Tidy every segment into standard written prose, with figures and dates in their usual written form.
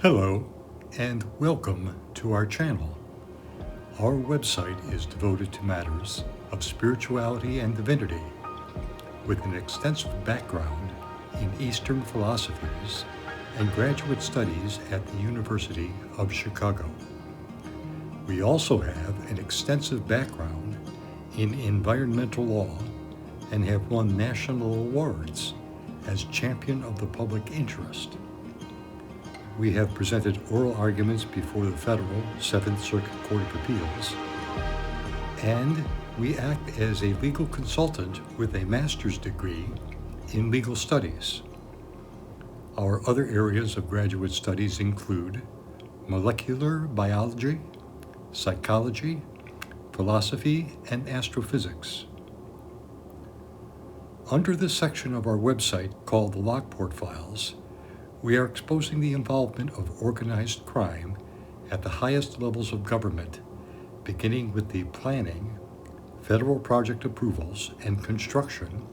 Hello, and welcome to our channel. Our website is devoted to matters of spirituality and divinity, with an extensive background in Eastern philosophies and graduate studies at the University of Chicago. We also have an extensive background in environmental law and have won national awards as champion of the public interest. We have presented oral arguments before the Federal Seventh Circuit Court of Appeals, and we act as a legal consultant with a master's degree in legal studies. Our other areas of graduate studies include molecular biology, psychology, philosophy, and astrophysics. Under this section of our website called the Lockport Files, we are exposing the involvement of organized crime at the highest levels of government, beginning with the planning, federal project approvals, and construction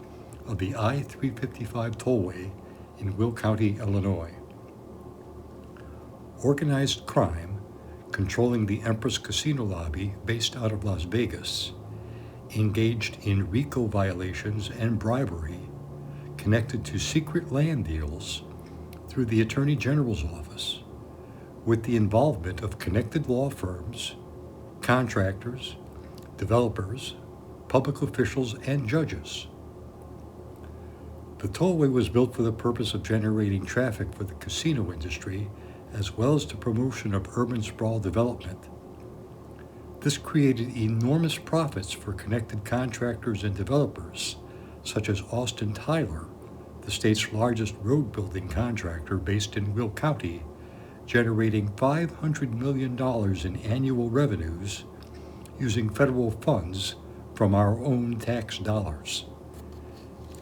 of the I-355 Tollway in Will County, Illinois. Organized crime, controlling the Empress Casino lobby based out of Las Vegas, engaged in RICO violations and bribery connected to secret land deals through the Attorney General's office, with the involvement of connected law firms, contractors, developers, public officials, and judges. The tollway was built for the purpose of generating traffic for the casino industry, as well as the promotion of urban sprawl development. This created enormous profits for connected contractors and developers, such as Austin Tyler, the state's largest road building contractor based in Will County, generating $500 million in annual revenues using federal funds from our own tax dollars.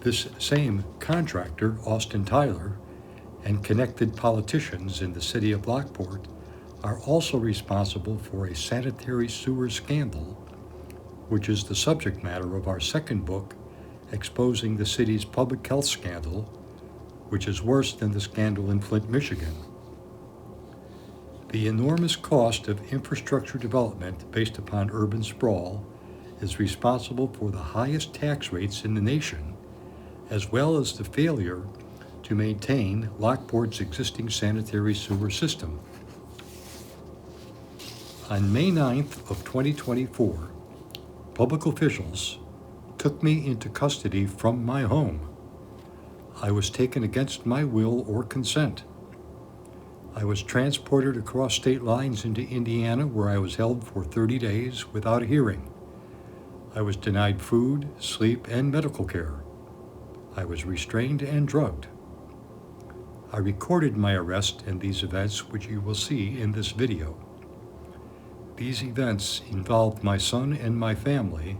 This same contractor, Austin Tyler, and connected politicians in the City of Lockport are also responsible for a sanitary sewer scandal, which is the subject matter of our second book, exposing the city's public health scandal, which is worse than the scandal in Flint, Michigan. The enormous cost of infrastructure development based upon urban sprawl is responsible for the highest tax rates in the nation, as well as the failure to maintain Lockport's existing sanitary sewer system. On May 9th of 2024, public officials took me into custody from my home. I was taken against my will or consent. I was transported across state lines into Indiana, where I was held for 30 days without a hearing. I was denied food, sleep, and medical care. I was restrained and drugged. I recorded my arrest and these events, which you will see in this video. These events involved my son and my family,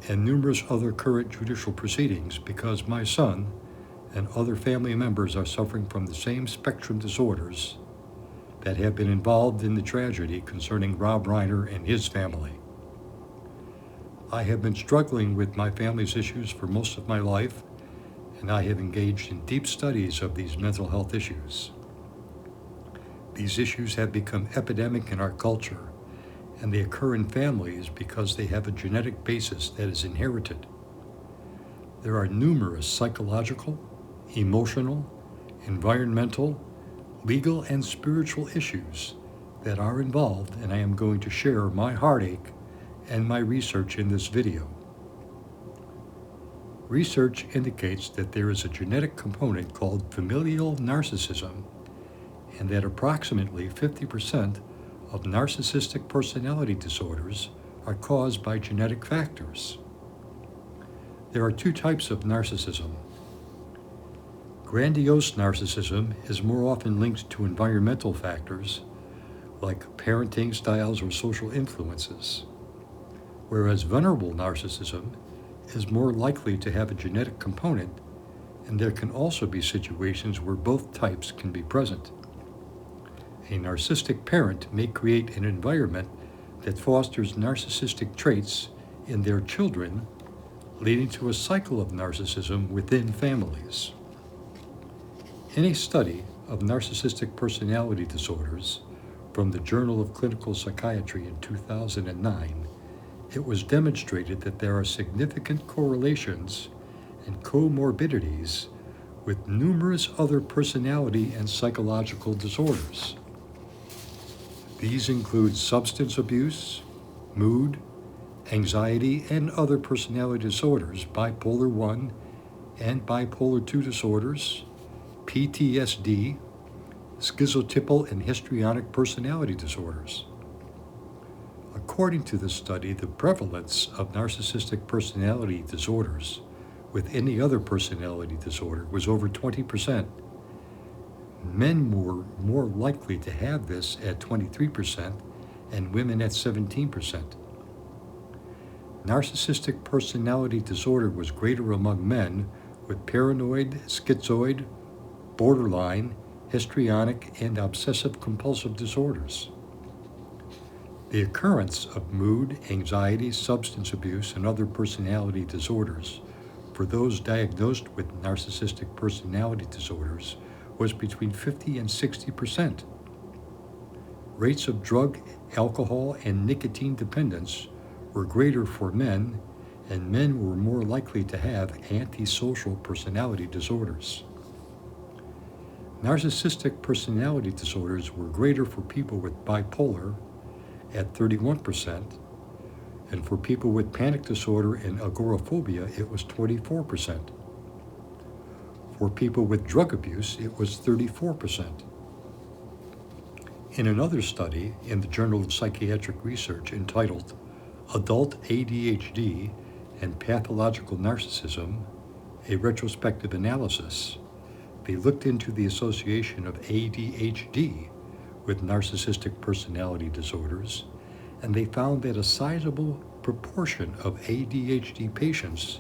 and numerous other current judicial proceedings, because my son and other family members are suffering from the same spectrum disorders that have been involved in the tragedy concerning Rob Reiner and his family. I have been struggling with my family's issues for most of my life, and I have engaged in deep studies of these mental health issues. These issues have become epidemic in our culture, and they occur in families because they have a genetic basis that is inherited. There are numerous psychological, emotional, environmental, legal, and spiritual issues that are involved, and I am going to share my heartache and my research in this video. Research indicates that there is a genetic component called familial narcissism, and that approximately 50% of narcissistic personality disorders are caused by genetic factors. There are two types of narcissism. Grandiose narcissism is more often linked to environmental factors, like parenting styles or social influences, whereas vulnerable narcissism is more likely to have a genetic component, and there can also be situations where both types can be present. A narcissistic parent may create an environment that fosters narcissistic traits in their children, leading to a cycle of narcissism within families. In a study of narcissistic personality disorders from the Journal of Clinical Psychiatry in 2009, it was demonstrated that there are significant correlations and comorbidities with numerous other personality and psychological disorders. These include substance abuse, mood, anxiety, and other personality disorders, bipolar 1 and bipolar 2 disorders, PTSD, schizotypal and histrionic personality disorders. According to the study, the prevalence of narcissistic personality disorders with any other personality disorder was over 20%. Men were more likely to have this at 23% and women at 17%. Narcissistic personality disorder was greater among men with paranoid, schizoid, borderline, histrionic, and obsessive-compulsive disorders. The occurrence of mood, anxiety, substance abuse, and other personality disorders for those diagnosed with narcissistic personality disorders was between 50 and 60%. Rates of drug, alcohol, and nicotine dependence were greater for men, and men were more likely to have antisocial personality disorders. Narcissistic personality disorders were greater for people with bipolar at 31%, and for people with panic disorder and agoraphobia, it was 24%. For people with drug abuse, it was 34%. In another study in the Journal of Psychiatric Research entitled Adult ADHD and Pathological Narcissism, a retrospective analysis, they looked into the association of ADHD with narcissistic personality disorders, and they found that a sizable proportion of ADHD patients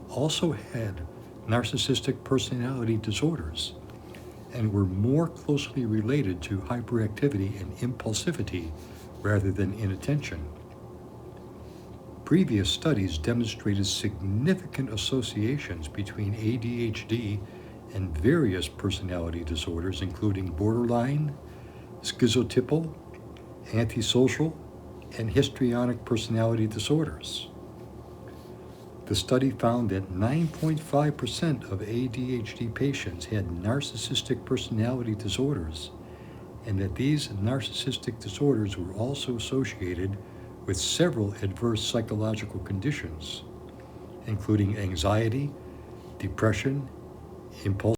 also had narcissistic personality disorders and were more closely related to hyperactivity and impulsivity rather than inattention. Previous studies demonstrated significant associations between ADHD and various personality disorders, including borderline, schizotypal, antisocial, and histrionic personality disorders. The study found that 9.5% of ADHD patients had narcissistic personality disorders, and that these narcissistic disorders were also associated with several adverse psychological conditions, including anxiety, depression, impulsive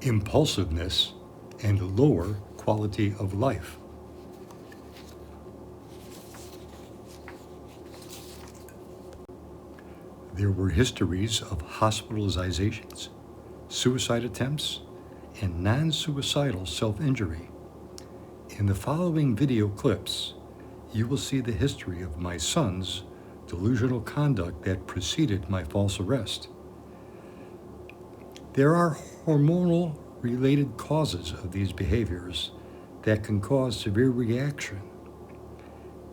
impulsiveness, and lower quality of life. There were histories of hospitalizations, suicide attempts, and non-suicidal self-injury. In the following video clips, you will see the history of my son's delusional conduct that preceded my false arrest. There are hormonal-related causes of these behaviors that can cause severe reaction.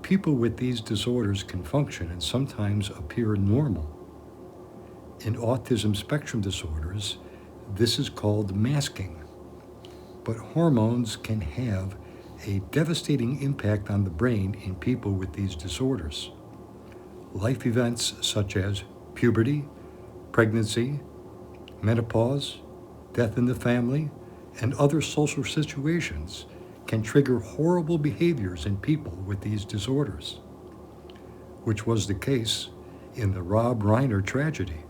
People with these disorders can function and sometimes appear normal. In autism spectrum disorders, this is called masking. But hormones can have a devastating impact on the brain in people with these disorders. Life events such as puberty, pregnancy, menopause, death in the family, and other social situations can trigger horrible behaviors in people with these disorders, which was the case in the Rob Reiner tragedy.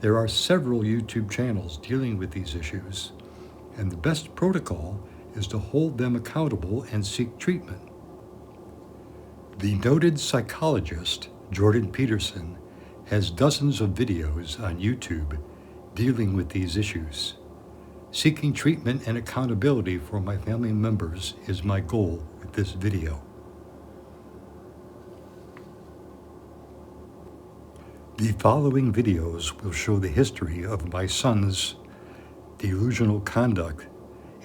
There are several YouTube channels dealing with these issues, and the best protocol is to hold them accountable and seek treatment. The noted psychologist Jordan Peterson has dozens of videos on YouTube dealing with these issues. Seeking treatment and accountability for my family members is my goal with this video. The following videos will show the history of my son's delusional conduct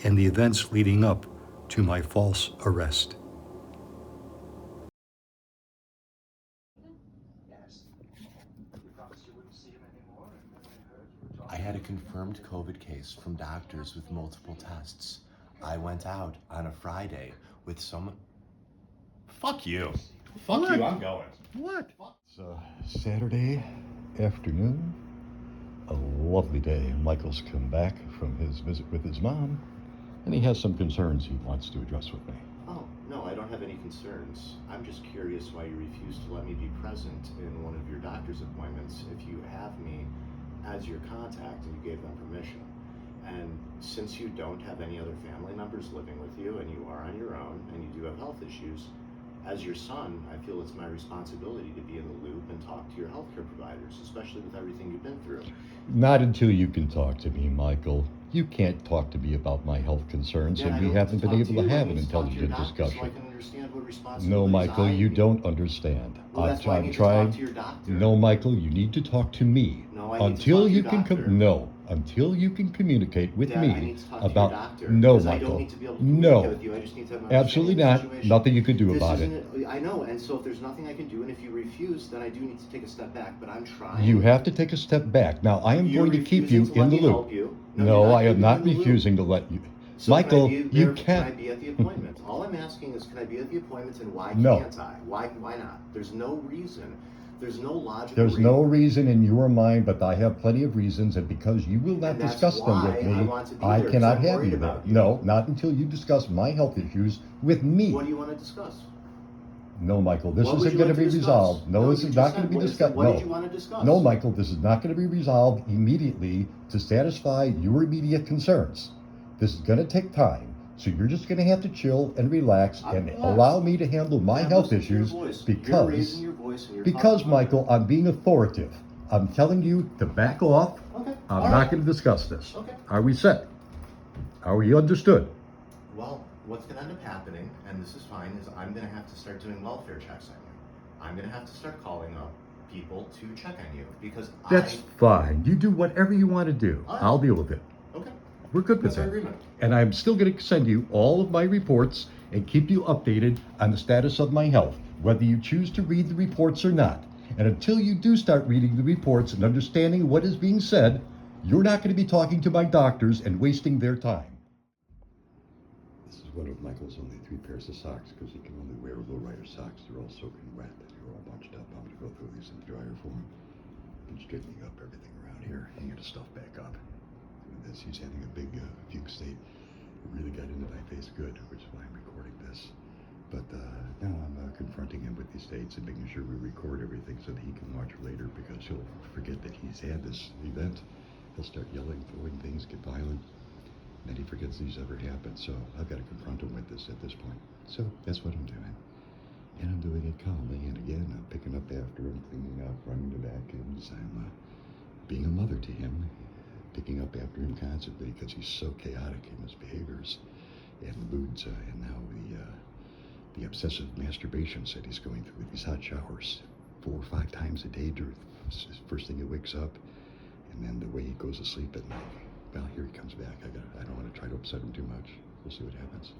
and the events leading up to my false arrest. I had a confirmed COVID case from doctors with multiple tests. I went out on a Friday with some... Fuck you. Fuck What? you, I'm going. What? It's Saturday afternoon, a lovely day. Michael's come back from his visit with his mom, and he has some concerns he wants to address with me. Oh, no, I don't have any concerns. I'm just curious why you refuse to let me be present in one of your doctor's appointments if you have me as your contact and you gave them permission. And since you don't have any other family members living with you and you are on your own and you do have health issues, as your son, I feel it's my responsibility to be in the loop and talk to your healthcare providers, especially with everything you've been through. Not until you can talk to me, Michael. You can't talk to me about my health concerns, and we haven't been able to have an intelligent discussion. So I can understand what responsibilities No, Michael, you don't understand. I'm trying. No, Michael, you need to talk to me. No, I need to talk to your doctor. Until you can communicate with Dad, me I need to talk about to your doctor, no, because I Michael. don't need to be able to communicate No, with you. I just need to have an absolutely understanding of the not. situation. Nothing you can do This about it. isn't- I know, and so if there's nothing I can do, and if you refuse, then I do need to take a step back. But I'm trying. You have to take a step back. Now, I am You're going to keep you refusing to in let the me loop. help you. No, you're I am keeping not me in the loop. refusing to let you. So Michael, can I be you there, can't. Can I be at the appointment? All I'm asking is, can I be at the appointment, and why No. can't I? Why not? There's no reason. There's no logical There's reason. no reason in your mind, but I have plenty of reasons, and because you will not And that's discuss them with why me, I want to be I there, 'cause cannot I'm have worried you there. about you. No, not until you discuss my health issues with me. What do you want to discuss? No, Michael, this What would isn't you going like to be discuss? resolved. No, this you is just not said, going to be what is it? discussed. What No. did you want to discuss? No, Michael, this is not going to be resolved immediately to satisfy your immediate concerns. This is going to take time. So you're just going to have to chill and relax and allow me to handle my Yeah, health listen to your issues voice. You're because raising your voice and you're because talking Michael, I'm being authoritative. I'm telling you to back off. Okay. I'm All not right. going to discuss this. Okay. Are we set? Are we understood? Well, what's going to end up happening, and this is fine, is I'm going to have to start doing welfare checks on you. I'm going to have to start calling up people to check on you because That's fine. You do whatever you want to do. All right. I'll deal with it. Okay. We're good with That's our that. agreement. And I'm still going to send you all of my reports and keep you updated on the status of my health, whether you choose to read the reports or not. And until you do start reading the reports and understanding what is being said, you're not going to be talking to my doctors and wasting their time. This is one of Michael's only 3 pairs of socks because he can only wear low-rider socks. They're all soaking wet. They're all bunched up. I'm going to go through these in the dryer for him. I'm straightening up everything around here, hanging the stuff back up. This, he's having a big fugue state. It really got into my face good, which is why I'm recording this. But now I'm confronting him with these states and making sure we record everything so that he can watch later, because he'll forget that he's had this event. He'll start yelling, throwing things, get violent, and then he forgets these ever happened. So I've got to confront him with this at this point. So that's what I'm doing. And I'm doing it calmly. And again, I'm picking up after him, cleaning up, running the vacuums. I'm being a mother to him, picking up after him constantly because he's so chaotic in his behaviors and moods, and now the obsessive masturbations that he's going through with these hot showers 4 or 5 times a day during first thing he wakes up, and then the way he goes to sleep at night. Well, here he comes back. I don't want to try to upset him too much. We'll see what happens.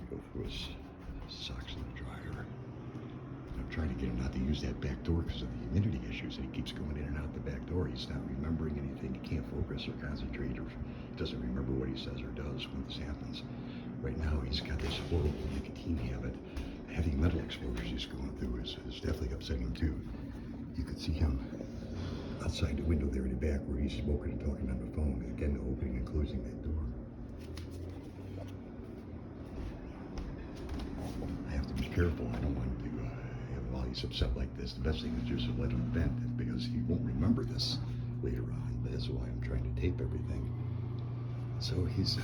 Go through his socks in the dryer. I'm trying to get him not to use that back door because of the humidity issues, and he keeps going in and out the back door. He's not remembering anything. He can't focus or concentrate, or doesn't remember what he says or does when this happens. Right now, he's got this horrible nicotine habit. Heavy metal exposures he's going through is definitely upsetting him too. You can see him outside the window there in the back where he's smoking and talking on the phone, again opening and closing that door. I have to be careful. I don't want to while he's upset like this. The best thing is just to let him vent, because he won't remember this later on. That's why I'm trying to tape everything. So he's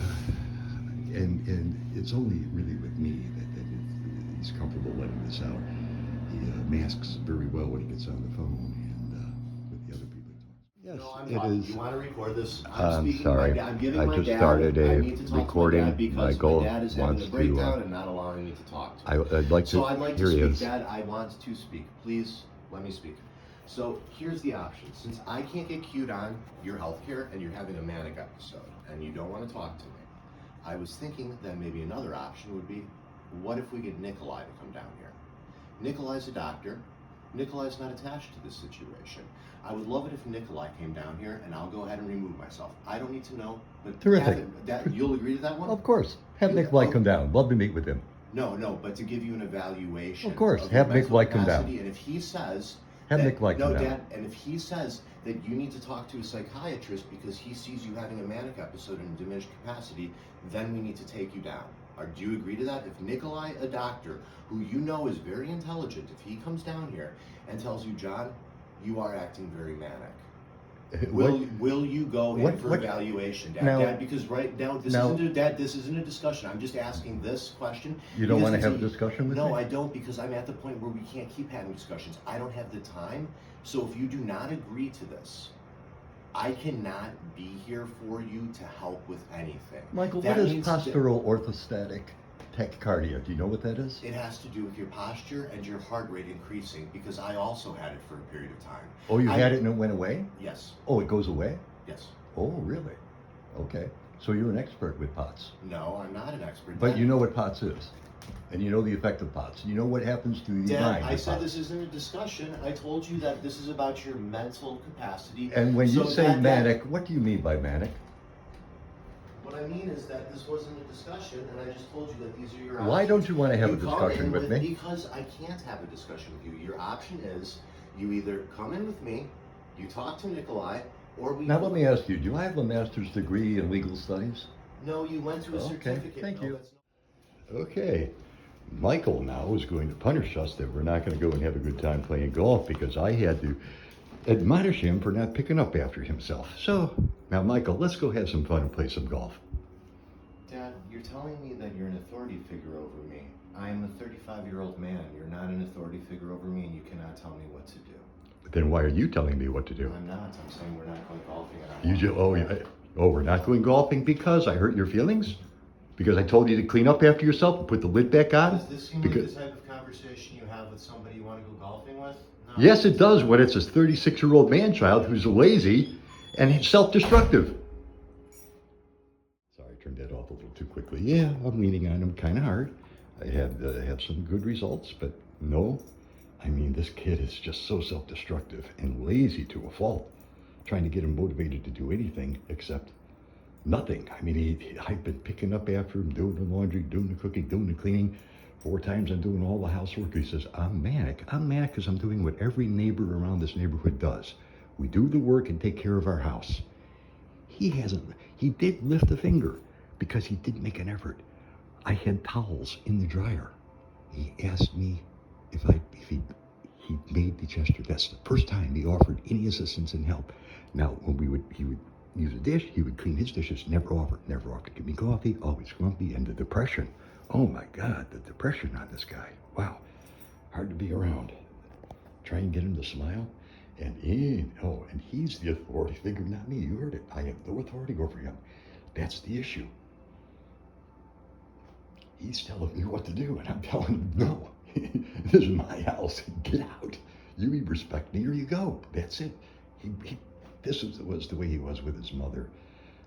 and it's only really with me that he's comfortable letting this out. He masks very well when he gets on the phone, and Yes, No, I'm it talking. is. You want to record this? I'm speaking to sorry. my dad. I'm giving I my just dad. started I a need to talk recording. to my dad because My goal my dad is having wants a to, breakdown and not allowing me to talk to him. I'd like So to. I'd like Here to he speak, is. Dad. I want to speak. Please let me speak. So here's the option. Since I can't get cued on your healthcare and you're having a manic episode and you don't want to talk to me, I was thinking that maybe another option would be, what if we get Nikolai to come down here? Nikolai's a doctor. Nikolai's not attached to this situation. I would love it if Nikolai came down here, and I'll go ahead and remove myself. I don't need to know, but Terrific. You'll agree to that one? Of course. Have Nikolai come down. Love to meet with him. No, but to give you an evaluation. Of course. Of Have your mental Nikolai come down. capacity, and if he says Have that, Nikolai come down. Dad, and if he says that you need to talk to a psychiatrist because he sees you having a manic episode in a diminished capacity, then we need to take you down. Or do you agree to that? If Nikolai, a doctor who you know is very intelligent, if he comes down here and tells you, John, you are acting very manic, will you go in for evaluation, Dad? Now, Dad, because right now this isn't a discussion. I'm just asking this question. You don't want to have a discussion with me? No, I don't, because I'm at the point where we can't keep having discussions. I don't have the time. So if you do not agree to this, I cannot be here for you to help with anything. Michael, That what is means postural orthostatic tachycardia? Do you know what that is? It has to do with your posture and your heart rate increasing, because I also had it for a period of time. Oh, you had it and it went away? Yes. Oh, it goes away? Yes. Oh, really? Okay. So you're an expert with POTS. No, I'm not an expert. But Dad, you know what POTS is. And you know the effect of POTS. You know what happens to the Dad, mind. I with said POTS. this isn't a discussion. I told you that this is about your mental capacity. And when you So say Dad, manic, what do you mean by manic? what I mean is that this wasn't a discussion, and I just told you that these are your options. Why don't you want to have a come discussion in with me? Because I can't have a discussion with you. Your option is you either come in with me, you talk to Nikolai, or we. Now let me ask you, do I have a master's degree in legal studies? No, you went to a Okay, certificate. thank No, you. that's not- Okay. Michael now is going to punish us that we're not going to go and have a good time playing golf because I had to admonish him for not picking up after himself. So, now Michael, let's go have some fun and play some golf. Dad, you're telling me that you're an authority figure over me. I am a 35-year-old man. You're not an authority figure over me, and you cannot tell me what to do. Then why are you telling me what to do? I'm not. I'm saying we're not going golfing. And We're not going golfing because I hurt your feelings? Because I told you to clean up after yourself and put the lid back on? Does this seem like the type of conversation you have with somebody you want to go golfing with? No. Yes, it does when it's a 36-year-old man-child who's lazy and self-destructive. Sorry, I turned that off a little too quickly. Yeah, I'm leaning on him kind of hard. I have some good results, but no. I mean, this kid is just so self-destructive and lazy to a fault. Trying to get him motivated to do anything except nothing. I mean, I've been picking up after him, doing the laundry, doing the cooking, doing the cleaning. 4 times I'm doing all the housework. He says, I'm manic. I'm manic because I'm doing what every neighbor around this neighborhood does. We do the work and take care of our house. He did lift a finger because he did make an effort. I had towels in the dryer. He asked me if he made the gesture. That's the first time he offered any assistance and help. Now, when he would use a dish, he would clean his dishes, never offered to give me coffee, always grumpy, and the depression. Oh my God, the depression on this guy. Wow, hard to be around. Try and get him to smile. And he's the authority figure, not me. You heard it. I have no authority over him. That's the issue. He's telling me what to do, and I'm telling him, no, this is my house. Get out. You either respect me or you go. That's it. This was the way he was with his mother.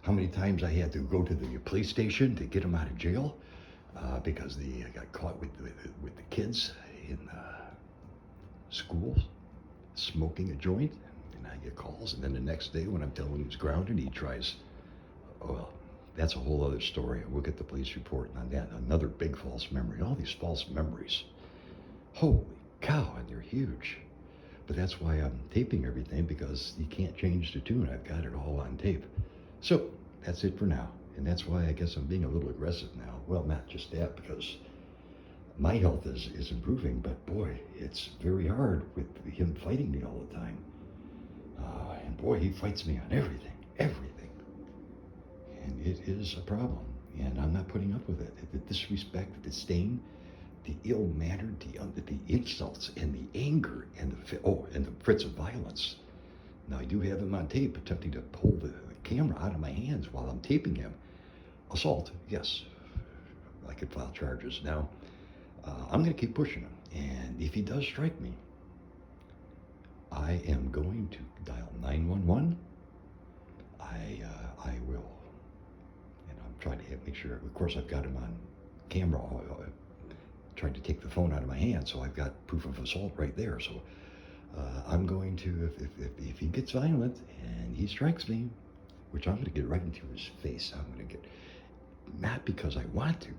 How many times I had to go to the police station to get him out of jail because I got caught with the kids in schools smoking a joint, and I get calls, and then the next day when I'm telling him he's grounded, he tries. Well, that's a whole other story. We'll get the police report on that. Another big false memory. All these false memories. Holy cow, and they're huge. But that's why I'm taping everything, because you can't change the tune. I've got it all on tape. So that's it for now. And that's why I guess I'm being a little aggressive now. Well, not just that, because my health is improving, but boy, it's very hard with him fighting me all the time. And boy, he fights me on everything. And it is a problem. And I'm not putting up with it. The disrespect, the disdain, the ill-mannered, the insults, and the anger, and the fits of violence. Now, I do have him on tape attempting to pull the camera out of my hands while I'm taping him. Assault, yes, I could file charges. Now, I'm going to keep pushing him, and if he does strike me, I am going to dial 911. I will, and I'm trying to make sure, of course, I've got him on camera, trying to take the phone out of my hand, so I've got proof of assault right there. So I'm going to, if he gets violent and he strikes me, which I'm going to get right into his face, I'm going to get, not because I want to,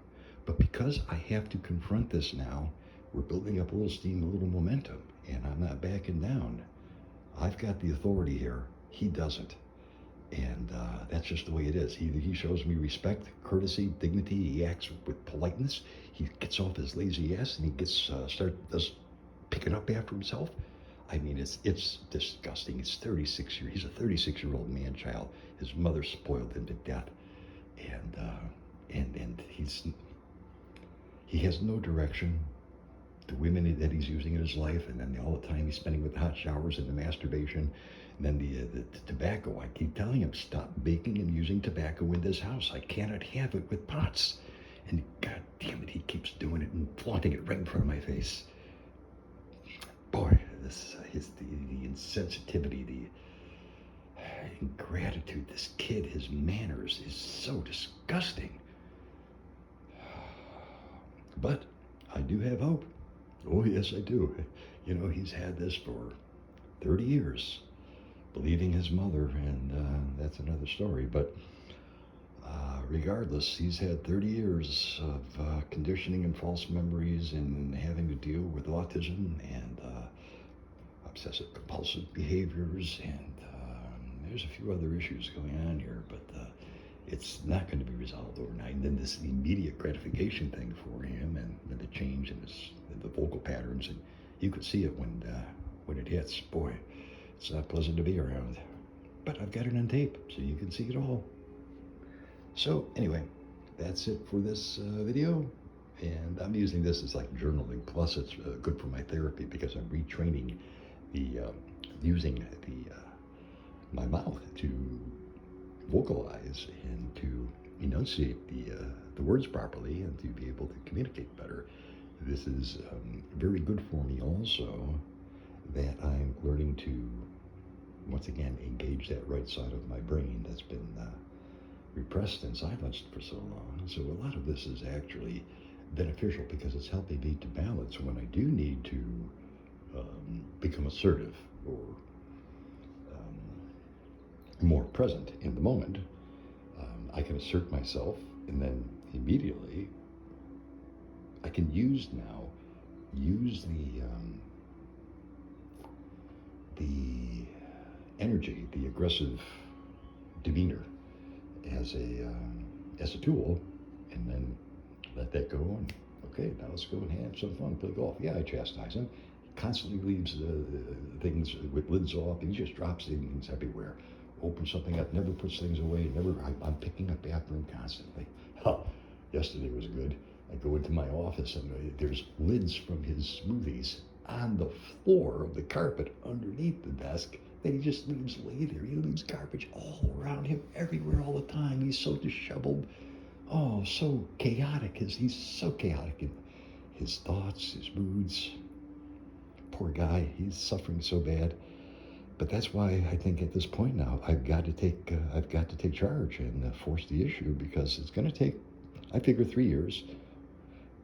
but because I have to confront this now. We're building up a little steam, a little momentum, and I'm not backing down. I've got the authority here. He doesn't. And that's just the way it is. He shows me respect, courtesy, dignity. He acts with politeness. He gets off his lazy ass and he gets does picking up after himself. I mean, it's disgusting. He's 36 years. He's a 36-year-old man child. His mother spoiled him to death, and he has no direction. The women that he's using in his life, and then all the time he's spending with the hot showers and the masturbation, and then the tobacco. I keep telling him, stop baking and using tobacco in this house. I cannot have it with pots. And God damn it, he keeps doing it and flaunting it right in front of my face. Boy, this the insensitivity, the ingratitude. This kid, his manners is so disgusting. But I do have hope. Oh, yes, I do. You know, he's had this for 30 years, believing his mother, and that's another story. But regardless, he's had 30 years of conditioning and false memories and having to deal with autism and obsessive compulsive behaviors, and there's a few other issues going on here, but it's not going to be resolved overnight. And then this immediate gratification thing for him, and the change in the vocal patterns, and you could see it when it hits. Boy, it's not pleasant to be around. But I've got it on tape, so you can see it all. So anyway, that's it for this video. And I'm using this as like journaling. Plus, it's good for my therapy because I'm retraining using my mouth to vocalize and to enunciate the words properly and to be able to communicate better. This is very good for me also, that I'm learning to once again engage that right side of my brain that's been repressed and silenced for so long. So a lot of this is actually beneficial because it's helping me to balance when I do need to become assertive or more present in the moment. I can assert myself, and then immediately I can use the energy, the aggressive demeanor as a tool, and then let that go. And okay, now let's go and have some fun, play golf. Yeah, I chastise him. He constantly leaves things with lids off, and he just drops things everywhere. Opens something up, never puts things away. I'm picking up after him constantly. Yesterday was good. I go into my office and there's lids from his smoothies on the floor of the carpet underneath the desk that he just leaves lay there. He leaves garbage all around him, everywhere, all the time. He's so disheveled. Oh, so chaotic. He's so chaotic in his thoughts, his moods. Poor guy. He's suffering so bad. But that's why I think at this point now I've got to take charge and force the issue, because it's going to take, I figure, 3 years,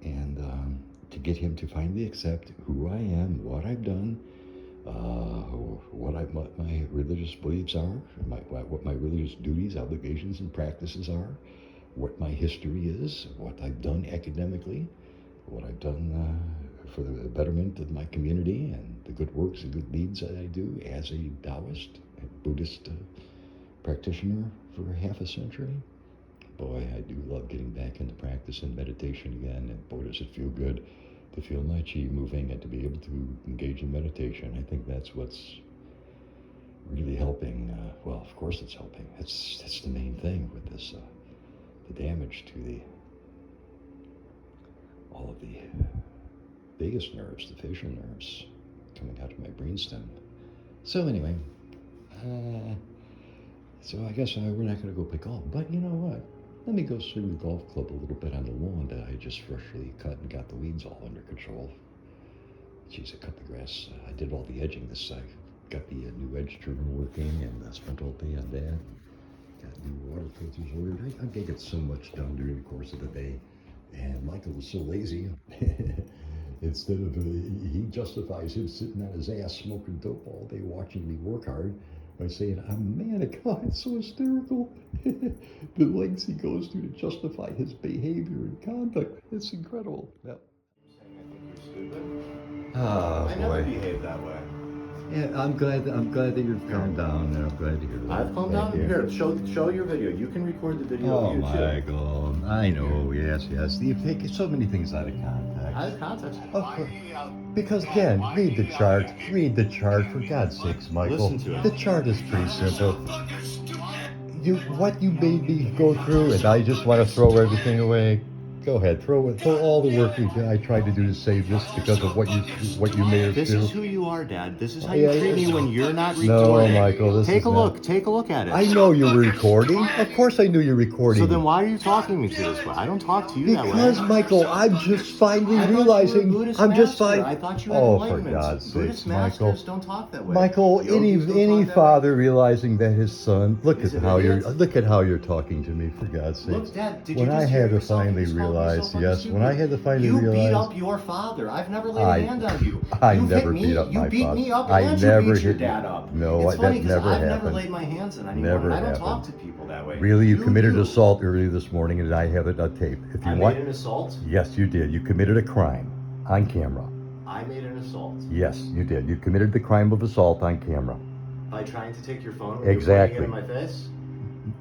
and to get him to finally accept who I am, what I've done, what my religious beliefs are, what my religious duties, obligations, and practices are, what my history is, what I've done academically, what I've done for the betterment of my community, and the good works and good deeds that I do as a Taoist, a Buddhist practitioner for half a century. Boy, I do love getting back into practice and meditation again, and boy, does it feel good to feel my chi moving and to be able to engage in meditation. I think that's what's really helping. Well, of course it's helping. That's the main thing with this, the damage to all of the vagus nerves, the facial nerves coming out of my brainstem. So anyway, So I guess we're not going to go play golf. But you know what? Let me go swing the golf club a little bit on the lawn that I just freshly cut and got the weeds all under control. Geez, I cut the grass. I did all the edging this side. Got the new edge trimmer working, and I spent all day on that. Got new water filters ordered. I get so much done during the course of the day. And Michael was so lazy. Instead of, he justifies him sitting on his ass smoking dope all day watching me work hard by saying, I'm manic. Oh, it's so hysterical. The lengths he goes to justify his behavior and conduct. It's incredible. Yep. Saying I think you're stupid. Oh, I never behave that way. Yeah, I'm glad that you've calmed down, and I'm glad to hear that. I've calmed down. Thank you. Here, show your video. You can record the video Oh, of you too. Michael, I know, yes. You take so many things out of context. Out of context. Of course. Because again, read the chart, for God's sakes, Michael. Listen to it. The chart is pretty simple. What you made me go through, and I just want to throw everything away. Go ahead, throw all the work I tried to do to save this because of what you made us This do. is who you are, Dad. This is how you treat me when you're not No, recording. Michael, Take a look at it. I know you were recording. Of course I knew you were recording. So then why are you talking to me this way? I don't talk to you that way. Because, Michael, I'm just finally I thought you were a realizing. Buddhist I'm just master. finding. I thought you had Oh, for enlightenment. God's Buddhist sakes, Michael. masters don't talk that way. Michael, Yogis don't any talk that father realizing that his son. Look Is at it how idiots? look at how you're talking to me. For God's sakes. Look, Dad, did you When just I hear had to yourself? finally You just called realize, yourself yes, stupid. when I had to finally You realize. beat up your father. I've never laid I- a hand on you. I You never hit me. beat up You my beat father. me up I and never you beat your hit- dad up. No, it's that funny because never I've never happened. laid my hands on anyone. Never and I don't happened. talk to people that way. Really, you committed do. assault earlier this morning, and I have it on tape. If you I want, made an assault. yes, you did. You committed a crime on camera. I made an assault Yes, you did. You committed the crime of assault on camera. by trying to take your phone and Exactly. You're pointing it in my face.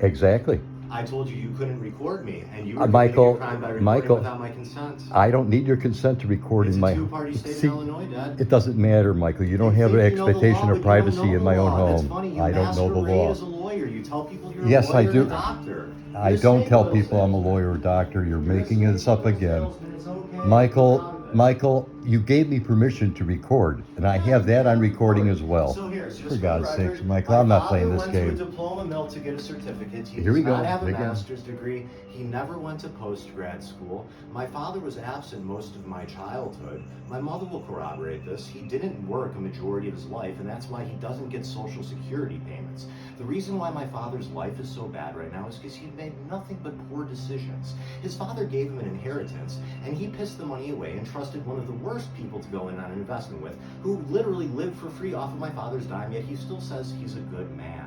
Exactly. I told you you couldn't record me, and you were Michael, committing a crime by recording Michael, without my consent. I don't need your consent to record It's in a my two-party state See, in Illinois, Dad. It doesn't matter, Michael. You don't have an think you know the expectation law, of but privacy you don't in know my the own law. That's home. funny. You I don't know the masquerade law. as a lawyer. You tell people you're Yes, a lawyer I do. and a doctor. I You're a don't tell snake people oil I'm a salesman. lawyer or doctor. You're You're a making snake this up oil again. salesman. It's okay. I'm proud Michael, of it. Michael, you gave me permission to record, and I have that on recording as well. So here, just For the God's record, sakes, Michael, my I'm not father playing this went game. to a diploma mill to get a certificate. He Here we does not go. have a Again. master's degree. He never went to post-grad school. My father was absent most of my childhood. My mother will corroborate this. He didn't work a majority of his life, and that's why he doesn't get Social Security payments. The reason why my father's life is so bad right now is because he made nothing but poor decisions. His father gave him an inheritance, and he pissed the money away and trusted one of the worst people to go in on an investment with, who literally lived for free off of my father's dime, yet he still says he's a good man.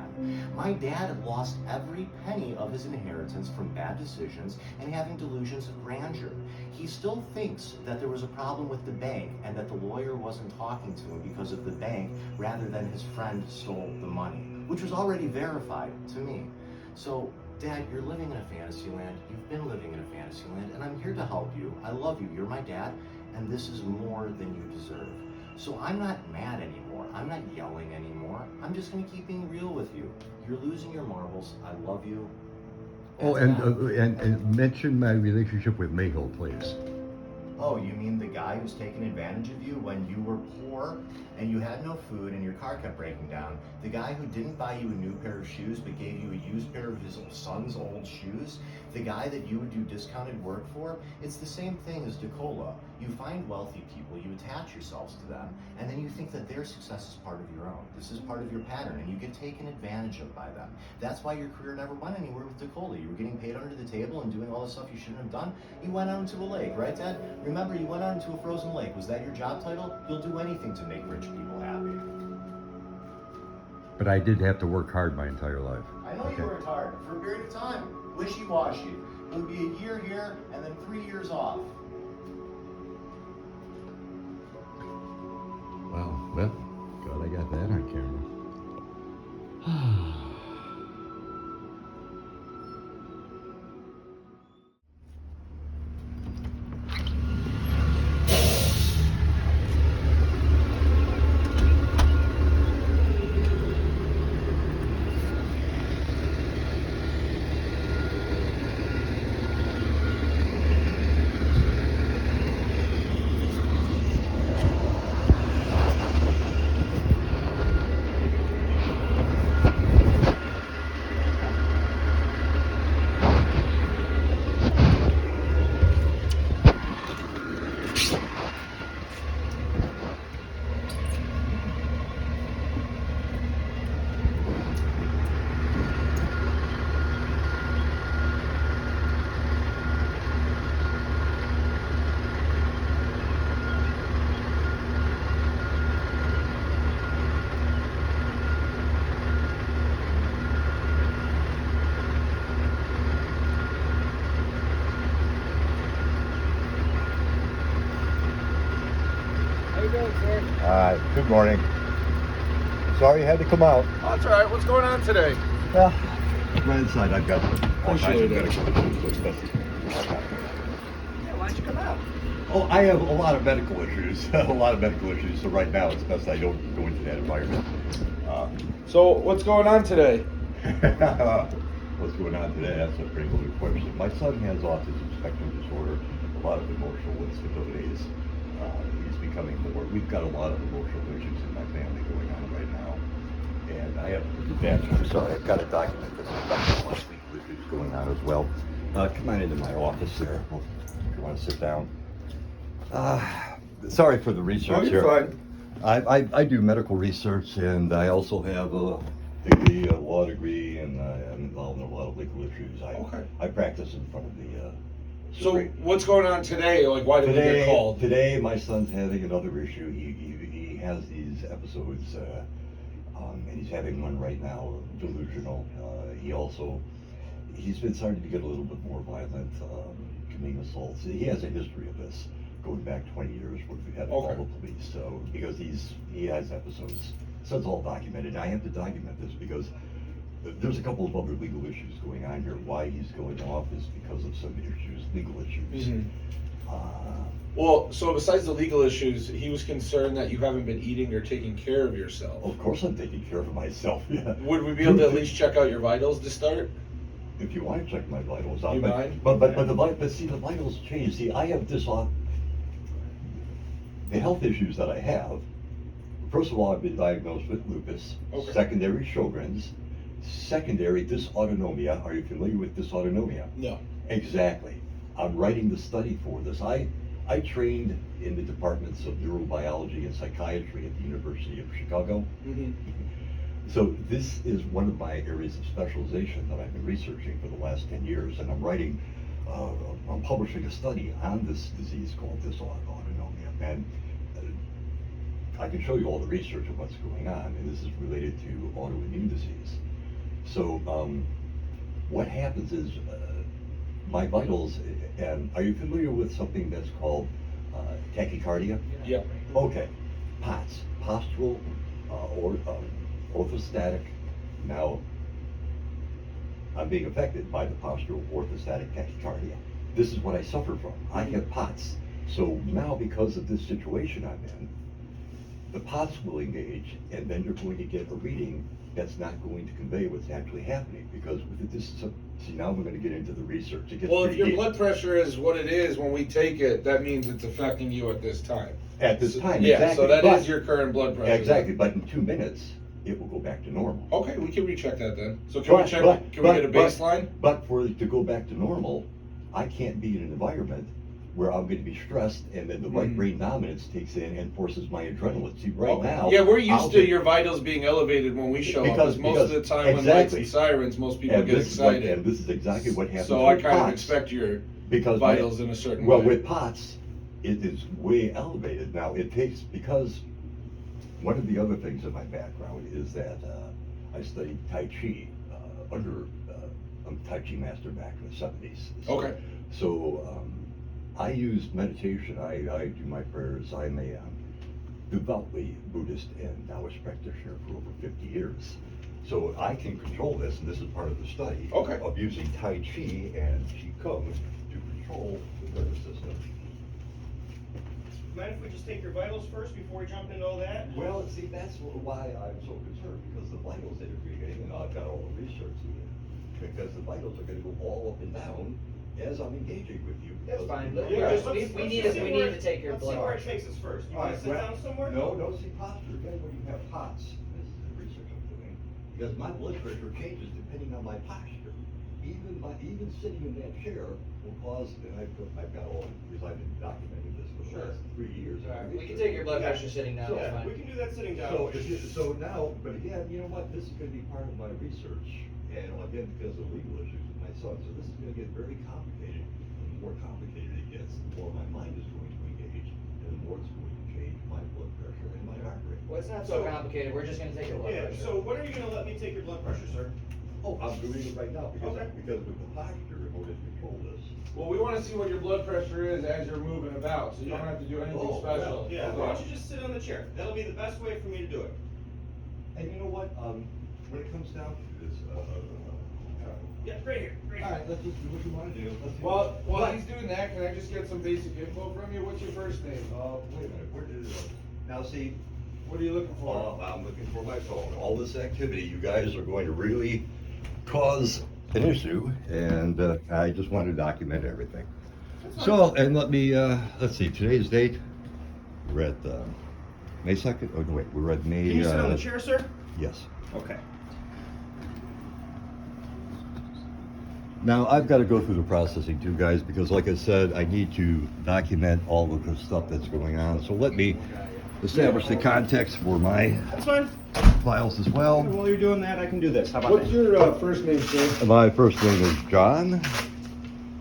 My dad had lost every penny of his inheritance from bad decisions and having delusions of grandeur. He still thinks that there was a problem with the bank and that the lawyer wasn't talking to him because of the bank rather than his friend stole the money, which was already verified to me. So, Dad, you're living in a fantasy land. You've been living in a fantasy land, and I'm here to help you. I love you. You're my dad, and this is more than you deserve. So I'm not mad anymore. I'm not yelling anymore. I'm just going to keep being real with you. You're losing your marbles. I love you. Oh, That's and that. mention my relationship with Mayhill, please. Oh, you mean the guy who's taking advantage of you when you were poor and you had no food and your car kept breaking down? The guy who didn't buy you a new pair of shoes but gave you a used pair of his son's old shoes? The guy that you would do discounted work for? It's the same thing as DeCola. You find wealthy people, you attach yourselves to them, and then you think that their success is part of your own. This is part of your pattern, and you get taken advantage of by them. That's why your career never went anywhere with DeCola. You were getting paid under the table and doing all the stuff you shouldn't have done. You went out into a lake, right, Dad? Remember, you went out into a frozen lake. Was that your job title? You'll do anything to make rich people happy. But I did have to work hard my entire life. I know you worked hard for a period of time. Wishy-washy. It would be a year here and then 3 years off. Wow, well, glad I got that on camera. morning, sir. Good morning. Sorry you had to come out. Oh, that's all right. What's going on today? Yeah. Right inside, I've got all kinds Appreciate of it. medical issues. So it's best. Yeah, why don't you come out? Oh, I have a lot of medical issues. A lot of medical issues. So right now, it's best I don't go into that environment. So, what's going on today? What's going on today? That's a pretty good question. My son has autism spectrum disorder, a lot of emotional instabilities. He's becoming more. We've got a lot of emotional issues in my family going on right now, and I have. I'm sorry, I've got to document this. I've got a lot of legal issues going on as well. Come on into my office there. If you want to sit down. Sorry for the research Oh, you're here. fine. I do medical research, and I also have a degree, a law degree, and I'm involved in a lot of legal issues. Okay. I practice in front of the. So, Supreme. what's going on today? Like, why did we get called? Today, my son's having another issue. He has these episodes, and he's having one right now, delusional. He's been starting to get a little bit more violent, committing assaults. He has a history of this, going back 20 years where we had to call the police. So, because he has episodes. So it's all documented. I have to document this because there's a couple of other legal issues going on here. Why he's going off is because of some issues, legal issues. Mhm. Well, so besides the legal issues, he was concerned that you haven't been eating or taking care of yourself. Of course I'm taking care of myself, yeah. Would we be able to at least check out your vitals to start? If you want to check my vitals out. You mind? But see, the vitals change. See, I have the health issues that I have. First of all, I've been diagnosed with lupus, secondary Sjogren's, secondary dysautonomia. Are you familiar with dysautonomia? No. Exactly. I'm writing the study for this. I trained in the departments of neurobiology and psychiatry at the University of Chicago. Mm-hmm. So this is one of my areas of specialization that I've been researching for the last 10 years, and I'm publishing a study on this disease called dysautonomia. And I can show you all the research of what's going on, and this is related to autoimmune disease. So what happens is my vitals, and are you familiar with something that's called tachycardia? Yeah. Okay, POTS, postural or orthostatic. Now, I'm being affected by the postural orthostatic tachycardia. This is what I suffer from. I have POTS. So now, because of this situation I'm in, the POTS will engage, and then you're going to get a reading that's not going to convey what's actually happening, because with this, see, now we're going to get into the research. It gets Well, if pretty your deep. blood pressure is what it is when we take it, that means it's affecting you at this time. At this time, Yeah, exactly. so that but- is your current blood pressure. Exactly, but in 2 minutes, it will go back to normal. Okay, we can recheck that then. So can we get a baseline? But for it to go back to normal, I can't be in an environment where I'm going to be stressed, and then the right brain dominance takes in and forces my adrenaline. See, right now. Yeah, we're used I'll to get- your vitals being elevated when we show up. Because- Because most of the time when lights and sirens, most people and get this is what- excited. and this is exactly what happens. So I with kind of POTS. expect your Because vitals in a certain well, way. with POTS, it is way elevated. Now, it takes, because one of the other things in my background is that I studied Tai Chi under a Tai Chi master back in the 70s. Okay. So I use meditation. I do my prayers. I'm a devoutly Buddhist and Taoist practitioner for over 50 years. So I can control this, and this is part of the study of using Tai Chi and Qigong to control the nervous system. Mind if we just take your vitals first before we jump into all that? Well, see, that's why I'm so concerned, because the vitals that are getting, and I've got all the research here, because the vitals are going to go all up and down as I'm engaging with you. That's fine. Yeah, We need to take your Let's blood see where it pressure. takes us first. You All want right, to sit down somewhere? No, see, posture, again, when you have POTS, this is the research I'm doing, because my blood pressure changes depending on my posture. Even sitting in that chair will cause, and I've got all, because I've been documenting this for the last 3 years. We can take your blood pressure sitting down, it's Yeah, fine. we can do that sitting down. So now, but again, you know what, this is gonna be part of my research, and again, because of legal issues with my son, so this is gonna get very complicated. And the more complicated it gets, the more my mind is going to engage, and the more it's going to change my blood pressure and my heart rate. Well, it's not so complicated, we're just gonna take your blood Yeah, pressure. so when are you gonna let me take your blood pressure, sir? Oh, I'm doing it right now because, Okay. because with the posture remote has controlled this. Well, we want to see what your blood pressure is as you're moving about, so you don't have to do anything Oh, special. Yeah, why don't you just sit on the chair? That'll be the best way for me to do it. And you know what, when it comes down to this, Yeah, right here, right here. all right, let's just do what you wanna do. Let's see. Well, while But- he's doing that, can I just get some basic info from you? What's your first name? Wait a minute, where did it, now see, What are you looking for? I'm looking for my phone. All this activity, you guys are going to really cause an issue, and I just want to document everything. So, and let me, let's see, today's date, we're at May 2nd, oh, no, wait, we're at May. Can you sit on the chair, sir? Yes. Okay. Now, I've got to go through the processing too, guys, because like I said, I need to document all of the stuff that's going on. So let me establish the context for my That's fine. files as well. While you're doing that, I can do this. How about What's that? your first name, sir? My first name is John.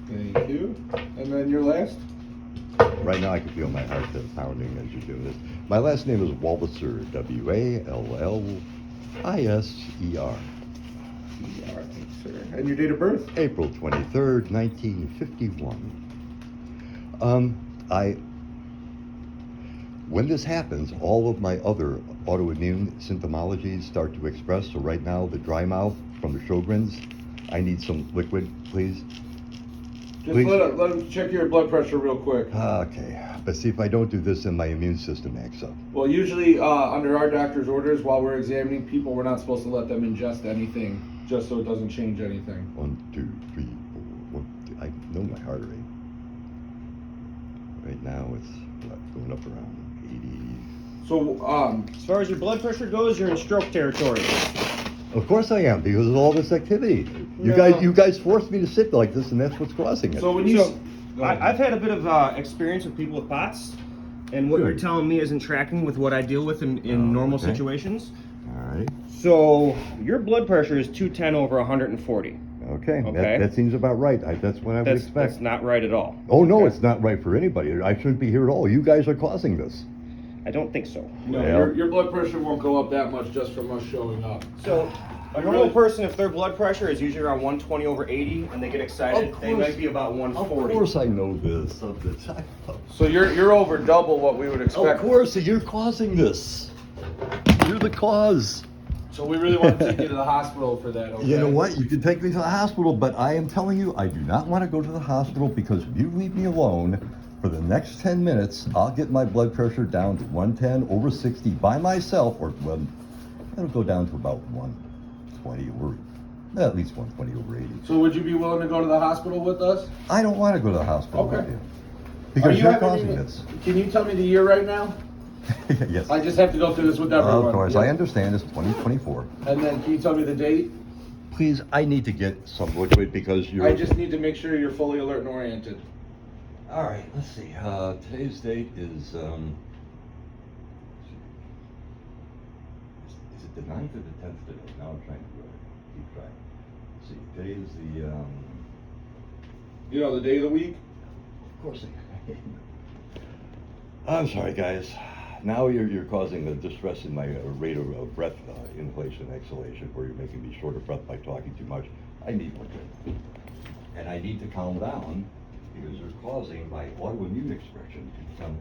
Thank you. And then your last? Right now, I can feel my heart pounding as you're doing this. My last name is Wallitzer, W-A-L-L-I-S-E-R. Thanks, sir. And your date of birth? April 23rd, 1951. When this happens, all of my other autoimmune symptomologies start to express. So right now, the dry mouth from the Sjogren's, I need some liquid, please. Just Please. let him check your blood pressure real quick. Okay, but see, if I don't do this, then my immune system acts up. Well, usually under our doctor's orders, while we're examining people, we're not supposed to let them ingest anything, just so it doesn't change anything. 1, 2, 3, 4, 1, 2. I know my heart rate. Right now, it's going up around 80. So, As far as your blood pressure goes, you're in stroke territory. Of course I am, because of all this activity. No. You guys forced me to sit like this, and that's what's causing it. so when you, So, go ahead. I've had a bit of experience with people with POTS, and what you're Good. telling me isn't tracking with what I deal with in normal okay. situations. All right. So your blood pressure is 210 over 140. Okay. Okay. That seems about right. That's what I would expect. That's not right at all. Oh no, Okay? it's not right for anybody. I shouldn't be here at all. You guys are causing this. I don't think so. No, Well- your blood pressure won't go up that much just from us showing up. So a normal person, if their blood pressure is usually around 120 over 80, and they get excited, Of they course. might be about Of 140. course I know this. So you're over double what we would Of expect. course, you're causing this. You're the cause. So we really want to take you to the hospital for that. Okay? You know what? You can take me to the hospital, but I am telling you, I do not want to go to the hospital because if you leave me alone for the next 10 minutes, I'll get my blood pressure down to 110 over 60 by myself, or well, it'll go down to about 120 over, at least 120 over 80. So would you be willing to go to the hospital with us? I don't want to go to the hospital with Okay. you Are because you you're having causing any- this. Can you tell me the year right now? Yes. I just have to go through this with everyone. Of course, Yeah. I understand. It's 2024. And then can you tell me the date? Please, I need to get some liquid because you're. I just need to make sure you're fully alert and oriented. All right, let's see. Today's date is it the 9th or the 10th today? Now I'm trying to keep track. Let's see, today is the, You know, the day of the week? of course. I'm sorry, guys. Now you're causing a distress in my rate of breath inhalation and exhalation, where you're making me short of breath by talking too much. I need liquid. And I need to calm down because you're causing my autoimmune expression to become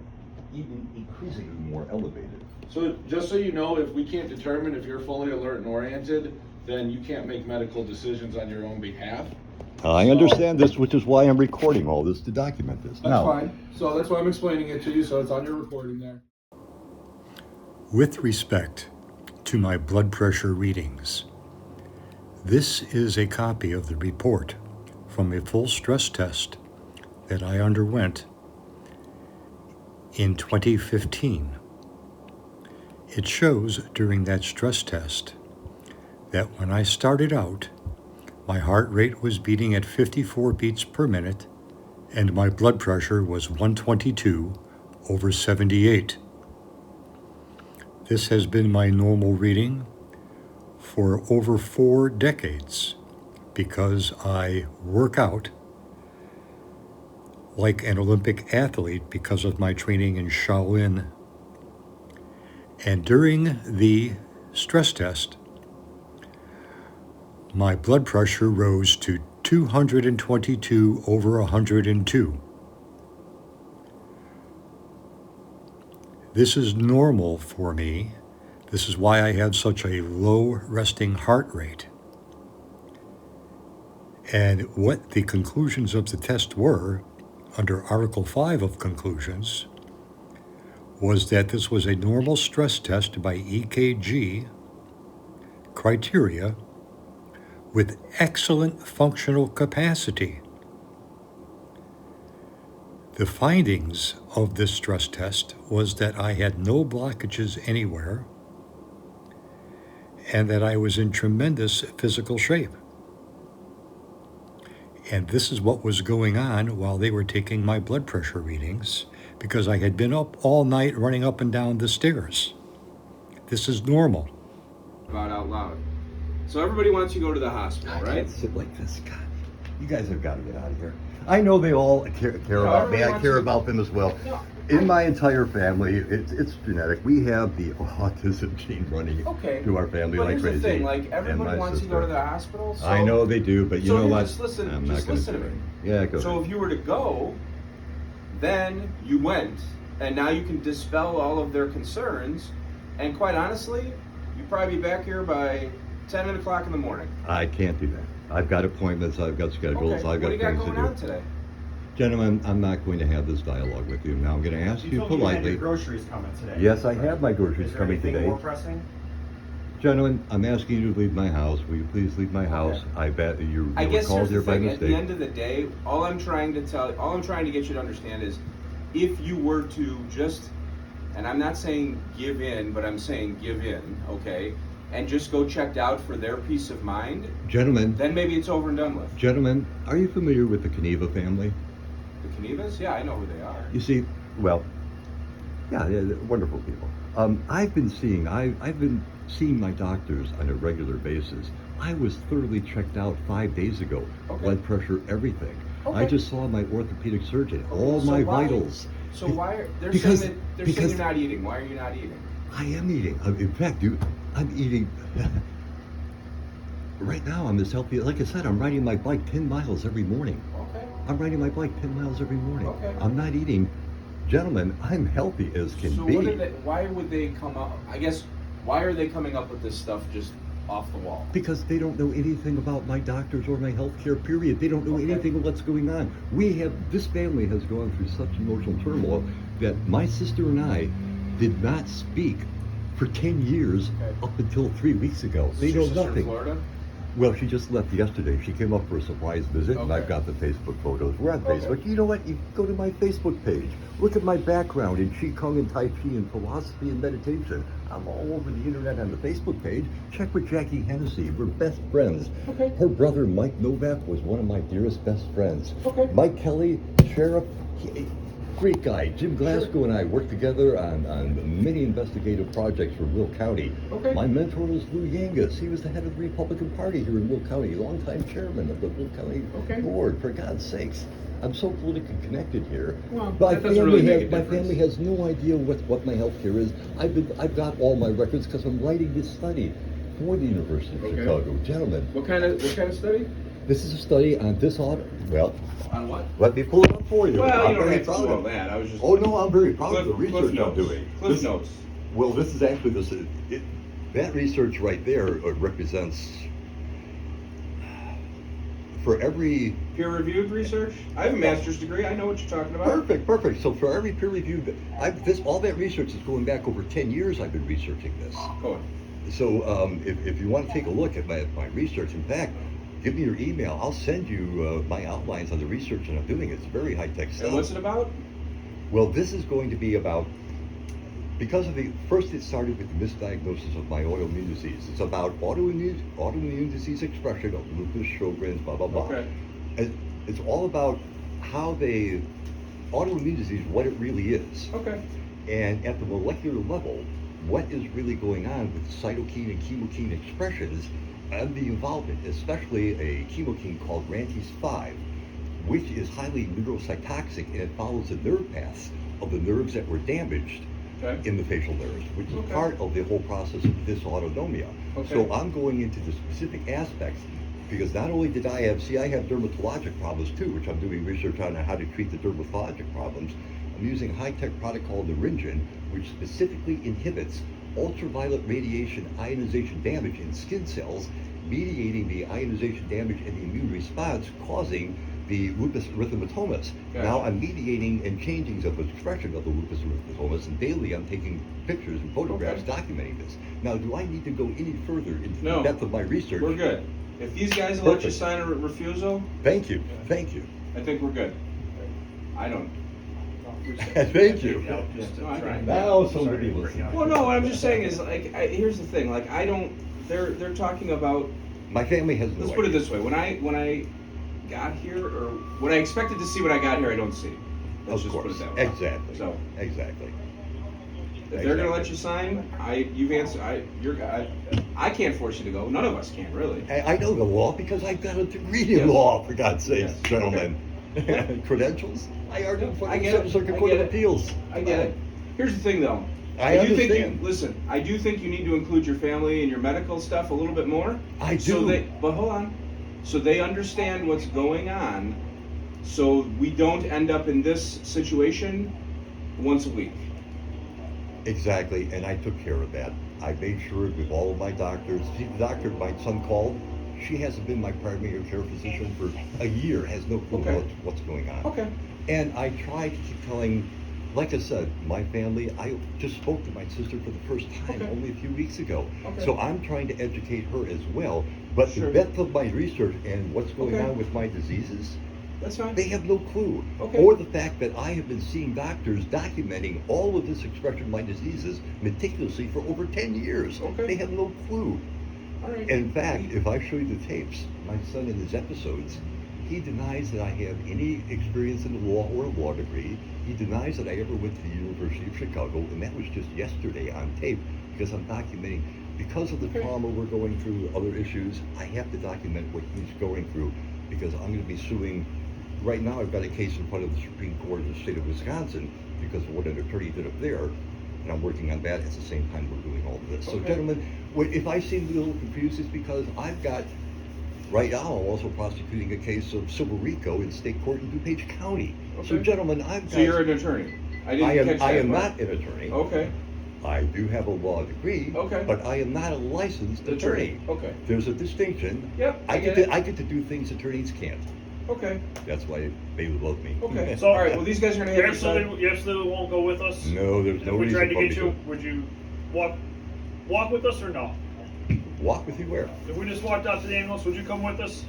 even increasingly more elevated. So just so you know, if we can't determine if you're fully alert and oriented, then you can't make medical decisions on your own behalf. I So- understand this, which is why I'm recording all this to document this. That's Now, fine. So that's why I'm explaining it to you, so it's on your recording there. With respect to my blood pressure readings, this is a copy of the report from a full stress test that I underwent in 2015. It shows during that stress test that when I started out, my heart rate was beating at 54 beats per minute and my blood pressure was 122 over 78. This has been my normal reading for over 4 decades because I work out like an Olympic athlete because of my training in Shaolin. And during the stress test, My blood pressure rose to 222 over 102. This is normal for me. This is why I have such a low resting heart rate. And what the conclusions of the test were, under Article 5 of conclusions, was that this was a normal stress test by EKG criteria with excellent functional capacity. The findings of this stress test was that I had no blockages anywhere and that I was in tremendous physical shape. And this is what was going on while they were taking my blood pressure readings, because I had been up all night running up and down the stairs. This is normal. About out loud. So everybody wants you to go to the hospital, I right? can't sit like this. God, you guys have got to get out of here. I know they all care about me. everybody I wants care to- about them as well. No, In my entire family, it's genetic. We have the autism gene running Okay. through our family But like here's crazy. the thing, like And everybody my wants you to go to sister. the hospital. So, I know they do, but you so know here, what? Just listen. I'm Just not listen gonna to me. do it. Yeah, go So ahead. if you were to go, then you went, and now you can dispel all of their concerns. And quite honestly, you'd probably be back here by 10 o'clock in the morning. I can't do that. I've got appointments, I've got schedules, Okay. I've What got do you got things to going do. on today? Gentlemen, I'm not going to have this dialogue with you. Now I'm going to ask you told me you had politely. your groceries coming today. Yes, I have my groceries Is there coming anything today. more pressing? Gentlemen, I'm asking you to leave my house. Will you please leave my house? Okay. I bet you I were guess called here's the here by thing. At the mistake. end of the day, all I'm trying to get you to understand is, if you were to just, and I'm not saying give in, but I'm saying give in, okay, and just go checked out for their peace of mind, Gentlemen, then maybe it's over and done with. gentlemen, are you familiar with the Kaniva family? The Canevas, yeah, I know who they are. You see, well, yeah, they're wonderful people. I've been seeing my doctors on a regular basis. I was thoroughly checked out 5 days ago. Okay. Blood pressure, everything. I Okay. just saw my orthopedic surgeon. Okay, All so my why- vitals. So Be- why are they're because- saying that they're because- saying you're not eating? Why are you not eating? I am eating. In fact, dude, I'm eating. Right now, I'm as healthy. Like I said, I'm riding my bike 10 miles every morning. Okay. I'm riding my bike 10 miles every morning. Okay. I'm not eating. Gentlemen, I'm healthy as can So be. why would they come up? I guess why are they coming up with this stuff just off the wall? Because they don't know anything about my doctors or my health care, period. They don't know Okay. anything of what's going on. This family has gone through such emotional turmoil that my sister and I did not speak for 10 years Okay. up until 3 weeks ago. Is They your know sister in nothing. Florida? Well, she just left yesterday. She came up for a surprise visit, and Okay. I've got the Facebook photos. We're on Okay. Facebook. You know what? You go to my Facebook page. Look at my background in Qigong and Tai Chi and philosophy and meditation. I'm all over the internet on the Facebook page. Check with Jackie Hennessy. We're best friends. Okay. Her brother, Mike Novak, was one of my dearest best friends. Okay. Mike Kelly, sheriff, great guy. Jim Glasgow and I worked together on many investigative projects for Will County. Okay. My mentor was Lou Yangas. He was the head of the Republican Party here in Will County, longtime chairman of the Will County Okay. board. For God's sakes, I'm so politically connected here. Well, my that doesn't really make a my difference. family has no idea what my health care is. I've got all my records because I'm writing this study for the University of Okay. Chicago. Gentlemen, What kind of study? this is a study on disorder. Well, On what? let me pull it up for you. Well, I'm you don't very have to proud do all of it. that. I was just. Oh no, I'm very proud of the Cliff research I'm notes. doing. Cliff notes. Well, this is actually that research right there represents for every Peer-reviewed research. I have a master's degree. I know what you're talking about. perfect. So for every peer review, all that research is going back over 10 years. I've been researching this. Go on. So if you want to take a look at my research, in fact, give me your email. I'll send you my outlines on the research that I'm doing. It's very high tech stuff. And what's it about? Well, this is going to be about, because of first it started with the misdiagnosis of my autoimmune disease. It's about autoimmune disease expression of lupus, Sjogren's, blah, blah, blah. Okay. It's all about autoimmune disease, what it really is. Okay. And at the molecular level, what is really going on with cytokine and chemokine expressions and the involvement, especially a chemokine called RANTES-5, which is highly neurocytoxic, and it follows the nerve paths of the nerves that were damaged Okay. in the facial nerves, which is Okay. part of the whole process of dysautonomia. Okay. So I'm going into the specific aspects because not only did I have dermatologic problems too, which I'm doing research on how to treat the dermatologic problems. I'm using a high-tech product called Delusions, which specifically inhibits ultraviolet radiation ionization damage in skin cells, mediating the ionization damage and the immune response, causing the lupus erythematosus. Gotcha. Now I'm mediating and changing the expression of the lupus erythematosus, and daily I'm taking pictures and photographs documenting this. Now, do I need to go any further into the depth of my research? We're good. If these guys will let you Perfect. sign a refusal, Thank you. Thank you. I think we're good. I don't. Thank you. Yeah, no, I get it. Now somebody listen. Well, no, what I'm just saying is, like, here's the thing. Like, I don't. They're talking about. My family has no Let's put it idea. this way: when I got here, or when I expected to see when I got here, I don't see. Let's Of just course. put it that way. Exactly. So Exactly. if they're gonna let you sign, you've answered. I can't force you to go. None of us can really. I know the law because I've got a degree in Yes. law, for God's sakes, Yes. gentlemen. Credentials? I argued for I the get Seventh it. Circuit I Court get of it. Appeals. I get it. Here's the thing, though. I do think understand. listen, I do think you need to include your family and your medical stuff a little bit more. I So do. but hold on. So they understand what's going on, so we don't end up in this situation once a week. Exactly, and I took care of that. I made sure with all of my doctors. See, the doctor my son called, she hasn't been my primary care physician for a year, has no clue Okay. what's going on. Okay. And I try to keep telling, like I said, my family, I just spoke to my sister for the first time Okay. only a few weeks ago. Okay. So I'm trying to educate her as well. But Sure. the depth of my research and what's going Okay. on with my diseases, That's fine. they have no clue. Okay. Or the fact that I have been seeing doctors documenting all of this expression of my diseases meticulously for over 10 years. Okay. They have no clue. All right. In fact, if I show you the tapes, my son in his episodes, he denies that I have any experience in the law or a law degree. He denies that I ever went to the University of Chicago, and that was just yesterday on tape because I'm documenting. Because of the Okay. trauma we're going through, other issues, I have to document what he's going through because I'm going to be suing. Right now, I've got a case in front of the Supreme Court of the state of Wisconsin because of what an attorney did up there. And I'm working on that at the same time we're doing all of this. So, Okay. gentlemen, if I seem a little confused, it's because I've got, right now, I'm also prosecuting a case of civil RICO in state court in DuPage County. So, Okay. gentlemen, I've got. So you're an attorney. I didn't catch that. I am part. not an attorney. Okay. I do have a law degree. Okay. But I am not a licensed attorney. Okay. There's a distinction. Yep. I get get it. to I get to do things attorneys can't. Okay. That's why they love me. Okay. So- All right. Well, these guys are gonna You have you sign. absolutely won't go with us? No, there's no If we reason tried to for me get you, would you walk with us or no? Walk with you where? If we just walked out to the ambulance, would you come with us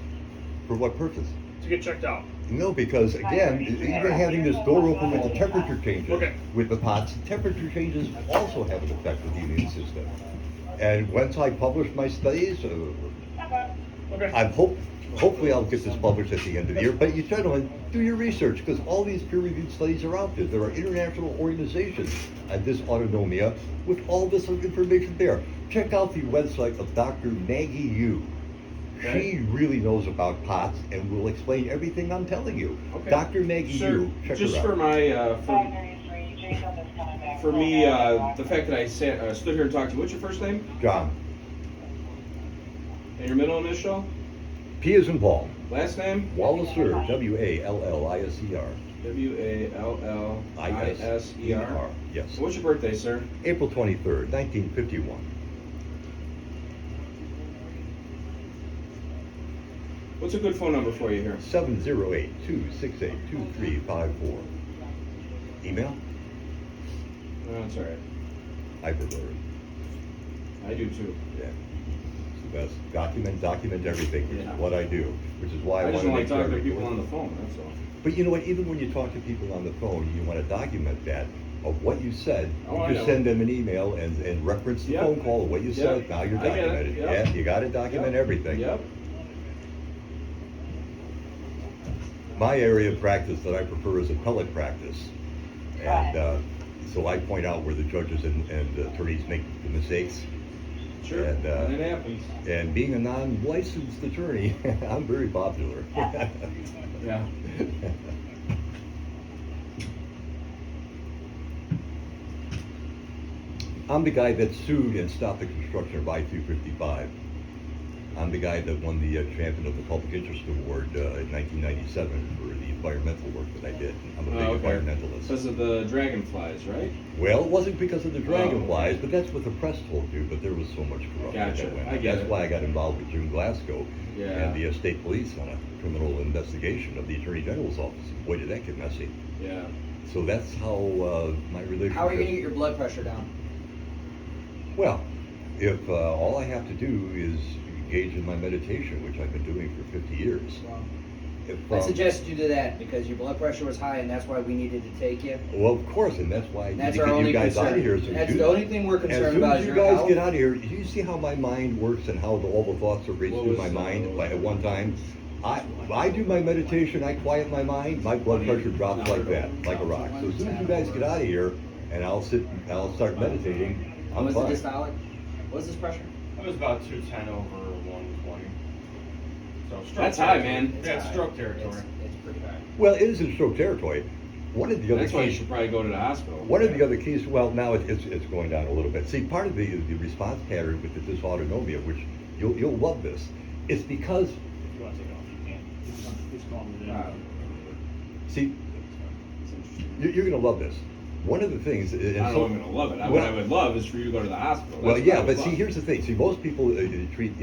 For what purpose? to get checked out? No, because again, even having this door open with the temperature changes, Okay. with the POTS, temperature changes also have an effect with the immune system. And once I publish my studies, Okay. hopefully I'll get this published at the end of the year. But you gentlemen, do your research because all these peer-reviewed studies are out there. There are international organizations at this autonomia with all this information there. Check out the website of Dr. Maggie Yu. Okay. She really knows about POTS and will explain everything I'm telling you. Okay. Dr. Maggie Sir, Yu, check just her for out. my for me, the fact that I stood here and talked to you. What's your first name John, and your middle initial? P as in Paul. Last name? Walliser, W-A-L-L-I-S-E-R. W-A-L-L-I-S-E-R. Yes. What's your birthday, sir? April 23rd, 1951. What's a good phone number for you here? 708-268-2354. Email? No, it's all right. I prefer it. I do too. Yeah. It's the best. Document everything, which Yeah. is what I do, which is why I I just want to don't like make sure talking to everything people on the works. phone. That's all. But you know what, even when you talk to people on the phone, you want to document that of what you said. Oh, You I just know. send them an email and reference the Yep. phone call of what you Yep. said. Now you're I get it. documented. Yep. Yeah, you got to document Yep. everything. Yep. My area of practice that I prefer is appellate practice. And so I point out where the judges and attorneys make the mistakes. Sure. And, And it happens. And being a non-licensed attorney, I'm very popular. Yeah. I'm the guy that sued and stopped the construction of I-355. I'm the guy that won the champion of the Public Interest Award in 1997 for the environmental work that I did. I'm a big environmentalist. Because of the dragonflies, right? Well, it wasn't because of the dragonflies, but that's what the press told you. But there was so much corruption Gotcha. that went I on. get That's it. why I got involved with June Glasgow and the state police on a criminal investigation of the Attorney General's office. Boy, did that get messy. Yeah. So that's how my relationship. How are you gonna get your blood pressure down? Well, if all I have to do is engage in my meditation, which I've been doing for 50 years. Well, If, I suggested you do that because your blood pressure was high, and that's why we needed to take you. Well, of course, and that's why I That's need to our get only you guys concern. out of here. That's the only thing we're concerned as soon about as is you your guys health. get out of here, you see how my mind works and how all the thoughts are racing through my mind at one time. I do my meditation, I quiet my mind, my blood pressure drops like that, like a rock. So as soon as you guys get out of here, and I'll start meditating, I'm What's fine. the systolic? What's this pressure? It was about 210 over 120. So stroke That's high, territory. man. Yeah, it's stroke territory. It's pretty high. Well, it is in stroke territory. One of the other That's why you cases, should probably go to the hospital. one of the other cases, well, now it's going down a little bit. See, part of the response pattern with the dysautonomia, which you'll love this, is because, If you want to take it off, you can. It's gone within. Wow. see, you're going to love this. One of the things, and I don't know if I'm gonna love it. What I would love is for you to go to the hospital. well, That's yeah, what I would but see, love. here's the thing. See, most people treat,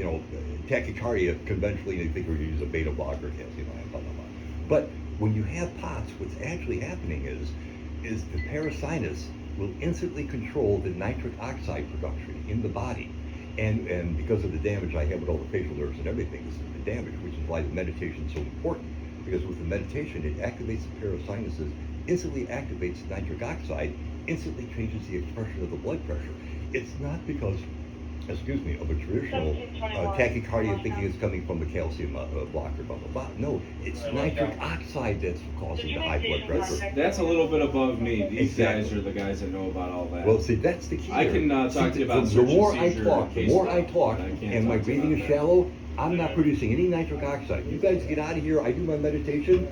tachycardia conventionally, they think we're going to use a beta blocker, calcium ion, blah, blah, blah. But when you have POTS, what's actually happening is the parasinus will instantly control the nitric oxide production in the body. And because of the damage I have with all the facial nerves and everything, this is the damage, which is why the meditation is so important. Because with the meditation, it activates the parasinuses, instantly activates nitric oxide, instantly changes the expression of the blood pressure. It's not because, of a traditional tachycardia thinking it's coming from the calcium blocker, blah, blah, blah. No, it's nitric oxide that's causing the high blood pressure. That's a little bit above me. These Exactly. guys are the guys that know about all that. Well, see, that's the key. I here. can talk See, to you about the search and more I seizure talk, the case more law, I talk, but I can't and my talk to you breathing is about that. shallow, I'm not producing any nitric oxide. You guys get out of here, I do my meditation,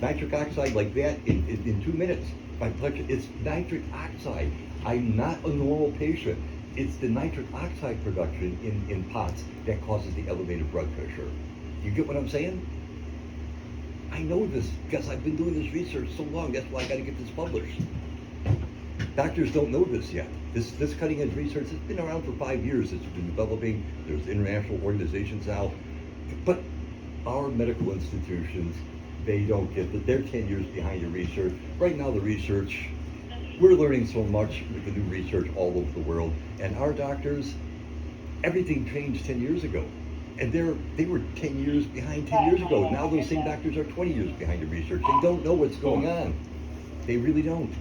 nitric oxide like that in 2 minutes. My blood, it's nitric oxide. I'm not a normal patient. It's the nitric oxide production in POTS that causes the elevated blood pressure. You get what I'm saying? I know this because I've been doing this research so long. That's why I got to get this published. Doctors don't know this yet. This cutting edge research has been around for 5 years. It's been developing. There's international organizations now. But our medical institutions, they don't get that. They're 10 years behind the research. Right now, the research, we're learning so much with the new research all over the world. And our doctors, everything changed 10 years ago. And they were 10 years behind 10 years ago. Now those same doctors are 20 years behind the research. They don't know what's going on. They really don't.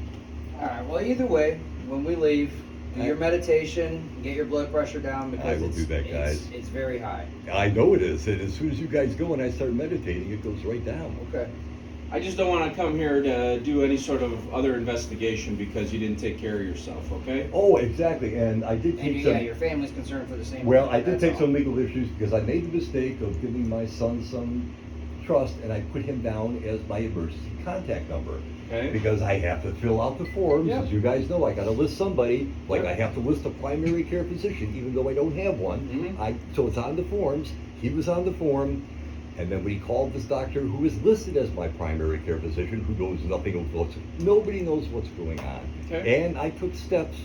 All right. Well, either way, when we leave, do your meditation, get your blood pressure down because I will do that, guys. It's very high. I know it is. And as soon as you guys go and I start meditating, it goes right down. Okay. I just don't want to come here to do any sort of other investigation because you didn't take care of yourself, okay? Oh, exactly. And I did And take yeah, some. your family's concerned for the same. Well, reason, I did that's take all. some legal issues because I made the mistake of giving my son some trust, and I put him down as my emergency contact number. Okay. Because I have to fill out the forms, Yeah. as you guys know. I got to list somebody, like Yeah. I have to list a primary care physician, even though I don't have one. Mhm. So it's on the forms. He was on the form, and then when he called this doctor, who is listed as my primary care physician, who knows nothing of what's, nobody knows what's going on. Okay. And I took steps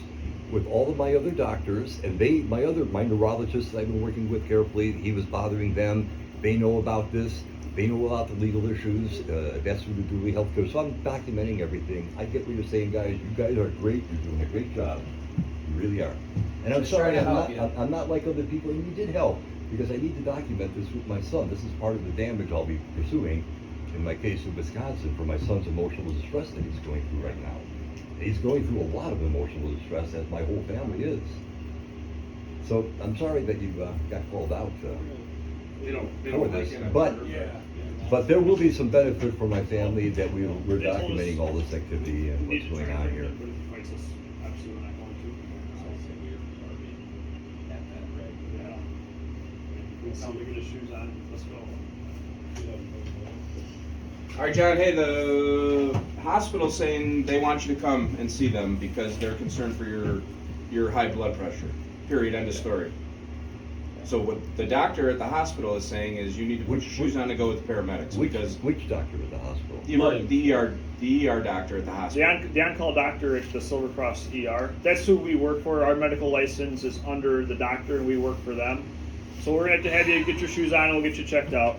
with all of my other doctors, and my neurologists that I've been working with carefully, he was bothering them. They know about this. They know about the legal issues. That's through the Dooley Healthcare. So I'm documenting everything. I get what you're saying, guys. You guys are great. You're doing a great job. You really are. And I'm Just sorry, trying to I'm help not, you. I'm not like other people, and you did help, because I need to document this with my son. This is part of the damage I'll be pursuing in my case in Wisconsin for my son's emotional distress that he's going through right now. He's going through a lot of emotional distress, as my whole family is. So I'm sorry that you got called out They don't for like this, it. but there will be some benefit for my family that we're documenting all this activity and what's going on here. But if he fights us, absolutely not going to. Yeah. It's time to get his shoes on. Let's go. All right, John. Hey, the hospital's saying they want you to come and see them because they're concerned for your high blood pressure. Period. End of story. So what the doctor at the hospital is saying is you need to put your shoes on to go with the paramedics because Which doctor at the hospital? the ER doctor at the hospital. The on-call doctor at the Silver Cross ER. That's who we work for. Our medical license is under the doctor, and we work for them. So we're gonna have you get your shoes on, and we'll get you checked out.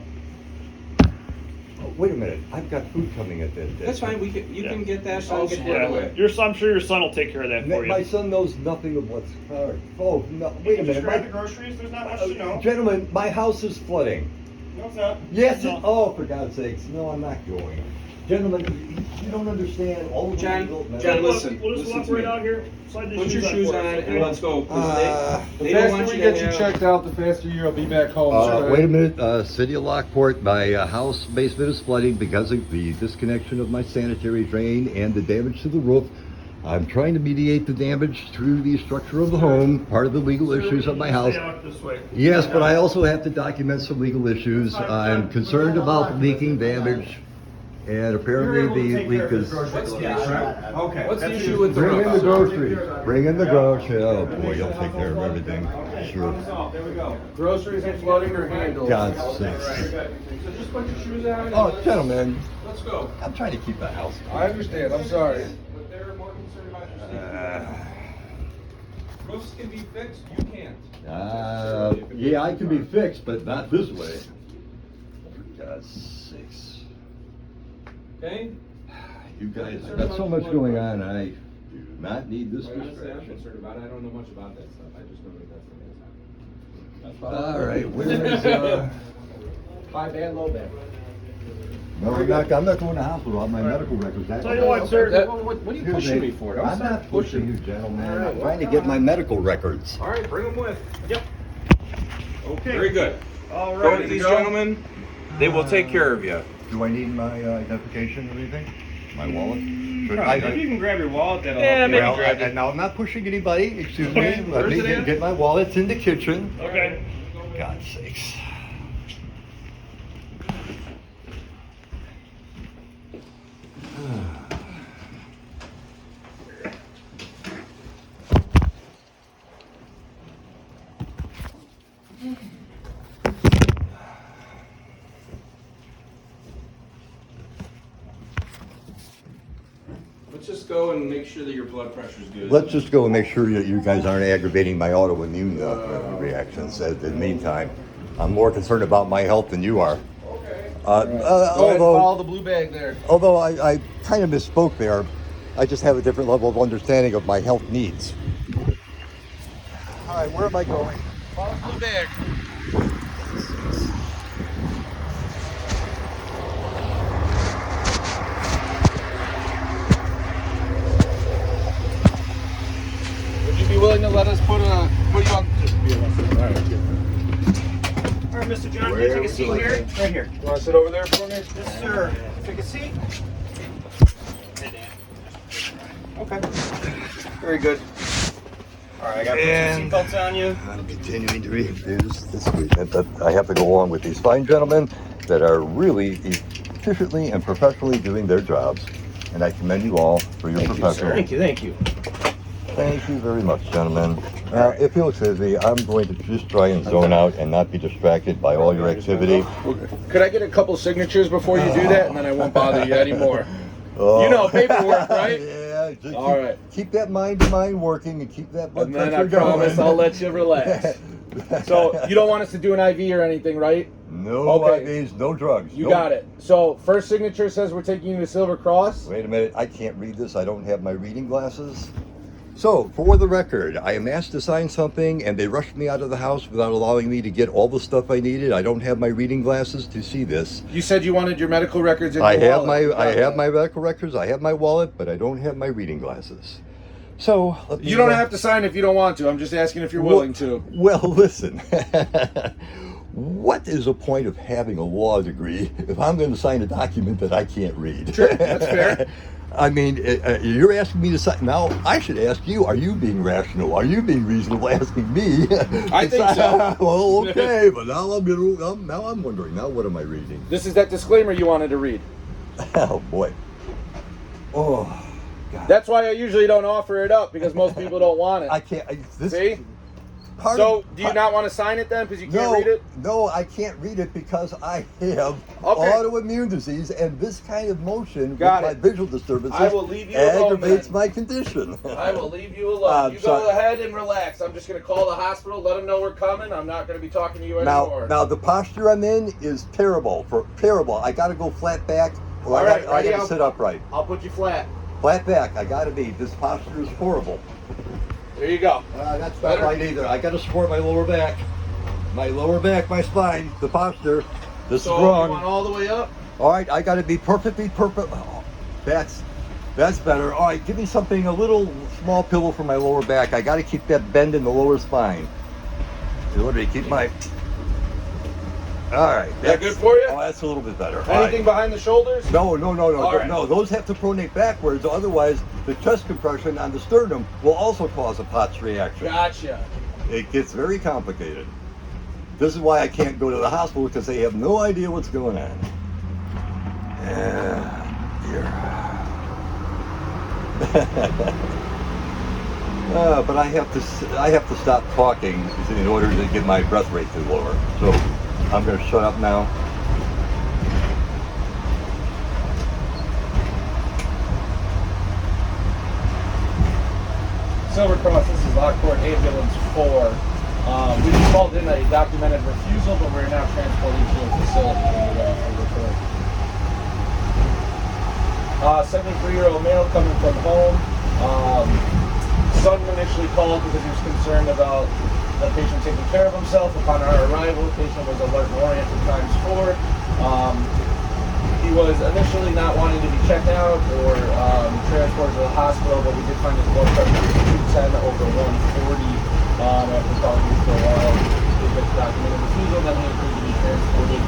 Oh, wait a minute, I've got food coming at that. That's fine. You can get that all squared Yeah, away. I'm sure your son will take care of that for you. My son knows nothing of what's occurred. Oh, no, wait a Just minute. grab the groceries, there's not much to know. Gentlemen, my house is flooding. No, it's not. Yes, No. oh, for God's sakes, no, I'm not going. Gentlemen, you don't understand all of the John, legal... John, listen. We'll just listen walk to right me. out here. Slide the Put your shoes shoes for us, on okay? and let's go. 'Cause The they don't faster want we you get to you have- checked out, the faster you'll be back home. Wait a minute, City of Lockport, my house basement is flooding because of the disconnection of my sanitary drain and the damage to the roof. I'm trying to mediate the damage through the structure of the home, part of the legal issues of my house. Stay out this way. Yes, but I also have to document some legal issues. I'm concerned about leaking damage, and apparently the leak is... Okay. What's the issue with the Bring in the roof? groceries, bring in the groceries. Oh boy, you'll take care of everything, sure. There we go. Groceries and flooding are handled. God's sakes. So just put your shoes on. And Oh, gentlemen, let's go. I'm trying to keep the house. I understand, I'm sorry. But they're more concerned about your safety. Roofs can be fixed. You can't. Yeah, I can be fixed, but not this way. For God's sakes. Okay. You guys, I've got so much going on, I do not need this Quite honestly, I'm distraction. concerned about it. I don't know much about that stuff. I just know that that's what it's All right, where is, high band, low band. no, I'm not going to hospital, I have my medical records. Tell you what, sir. What are you pushing me for? Don't I'm stop not pushing you, pushing. gentlemen, All right, I'm trying to get my medical records. All right, bring them with. Yep. Okay. Very good. All Go right. to these gentlemen. They will take care of you. Do I need my identification or anything? My wallet? If you can grab your wallet, that'll Yeah, help. maybe Well, grab it. now I'm not pushing anybody, excuse me, Okay, let where's me it at? get my wallet, it's in the kitchen. Okay. God's sakes. Let's just go and make sure that your blood pressure's good. Let's just go and make sure that you guys aren't aggravating my autoimmune reactions. In the meantime, I'm more concerned about my health than you are. Okay. Go ahead and follow Although the blue bag there. I kind of misspoke there, I just have a different level of understanding of my health needs. All right, where am I going? Follow the blue bag. Would you be willing to let us put you on? All right. All right, Mr. John, can you take a seat here? Right here. You want to sit over there for me? Yes, sir. Take a seat. Okay. Very good. All right, I got And- put some seatbelts on you. I'm continuing to read this week. I have to go along with these fine gentlemen that are really efficiently and professionally doing their jobs. And I commend you all for your professionalism. Thank you. Thank you. Thank you very much, gentlemen. If you'll excuse me, I'm going to just try and zone out and not be distracted by all your activity. Could I get a couple signatures before you do that, and then I won't bother you anymore? Oh. You know paperwork, right? Yeah. Just All right. Keep that mind to mind working and keep that blood And then pressure I promise going. I'll let you relax. So you don't want us to do an IV or anything, right? No Okay. IVs, no drugs. You no- got it. So first signature says we're taking you to Silver Cross. Wait a minute, I can't read this. I don't have my reading glasses. So, for the record, I am asked to sign something and they rushed me out of the house without allowing me to get all the stuff I needed. I don't have my reading glasses to see this. You said you wanted your medical records in I your have wallet. my medical records, I have my wallet, but I don't have my reading glasses. So, let me You don't have to sign if you don't want to. I'm just asking if you're willing to. Well, listen. What is the point of having a law degree if I'm going to sign a document that I can't read? Sure, that's fair. I mean, you're asking me to sign. Now, I should ask you, are you being rational? Are you being reasonable asking me? I think so. Well, okay, but now I'm wondering, now what am I reading? This is that disclaimer you wanted to read. Oh, boy. Oh, God. That's why I usually don't offer it up, because most people don't want it. I can't. See? So, do you not want to sign it then because you can't read it? No, I can't read it because I have Okay. autoimmune disease, and this kind of motion Got with it. my visual disturbances I will leave you alone, aggravates then. my condition. I will leave you alone. You go sorry. ahead and relax. I'm just going to call the hospital, let them know we're coming. I'm not going to be talking to you anymore. Now the posture I'm in is terrible. Terrible. I got to go flat back, or All I right, got ready? to sit upright. I'll put you flat. Flat back. I got to be. This posture is horrible. There you go. That's not Better? right either. I got to support my lower back. My lower back, my spine, the posture. This So is wrong. you want all the way up? All right, I got to be perfectly perfect. Oh, that's better. All right, give me something, a little small pillow for my lower back. I got to keep that bend in the lower spine in order to keep my. All right. That good for you? Oh, that's a little bit better. All Anything right. behind the shoulders? No, All right. no. Those have to pronate backwards. Otherwise, the chest compression on the sternum will also cause a POTS reaction. Gotcha. It gets very complicated. This is why I can't go to the hospital, because they have no idea what's going on. Dear. But I have to stop talking in order to get my breath rate to lower. So I'm going to shut up now. Silver Cross, this is Lockport Ambulance 4. We just called in a documented refusal, but we're now transporting to a facility for referral. 73-year-old male coming from home. Son initially called because he was concerned about the patient taking care of himself. Upon our arrival, the patient was alert and oriented ×4. He was initially not wanting to be checked out or transported to the hospital, but we did find his blood pressure was 210 over 140. After talking to him for a while, we get the documented refusal, then he agreed to be transported.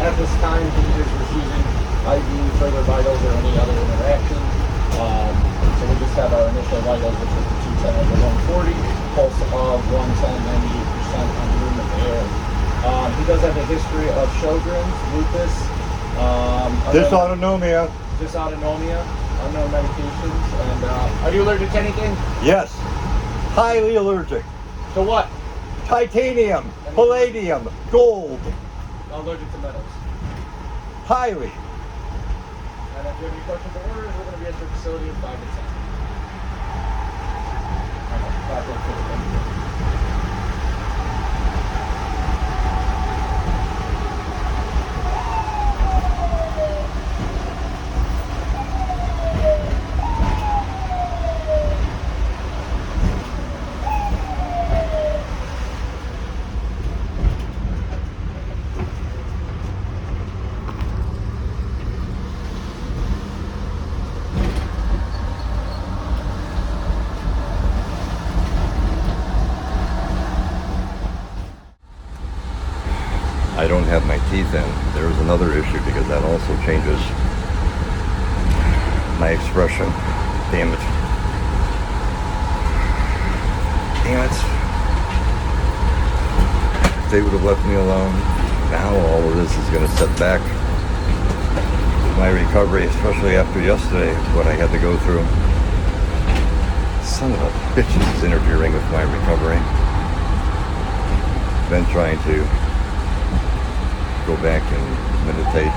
At this time, he is refusing IV, further vitals, or any other interaction. So we just have our initial vitals, which is the 210 over 140, pulse of 110, 98% on the room of air. He does have a history of Sjogren's, lupus, Dysautonomia. unknown medications, and are you allergic to anything? Yes. Highly allergic. To what? Titanium, palladium, gold. Allergic to metals. Highly. And if you have any questions or orders, we're going to be at your facility in 5 to 10. I don't have my teeth in. There's another issue because that also changes my expression. Damn it. Damn it. If they would have left me alone, now all of this is going to set back my recovery, especially after yesterday, what I had to go through. Son of a bitch is interfering with my recovery. Been trying to go back and meditate.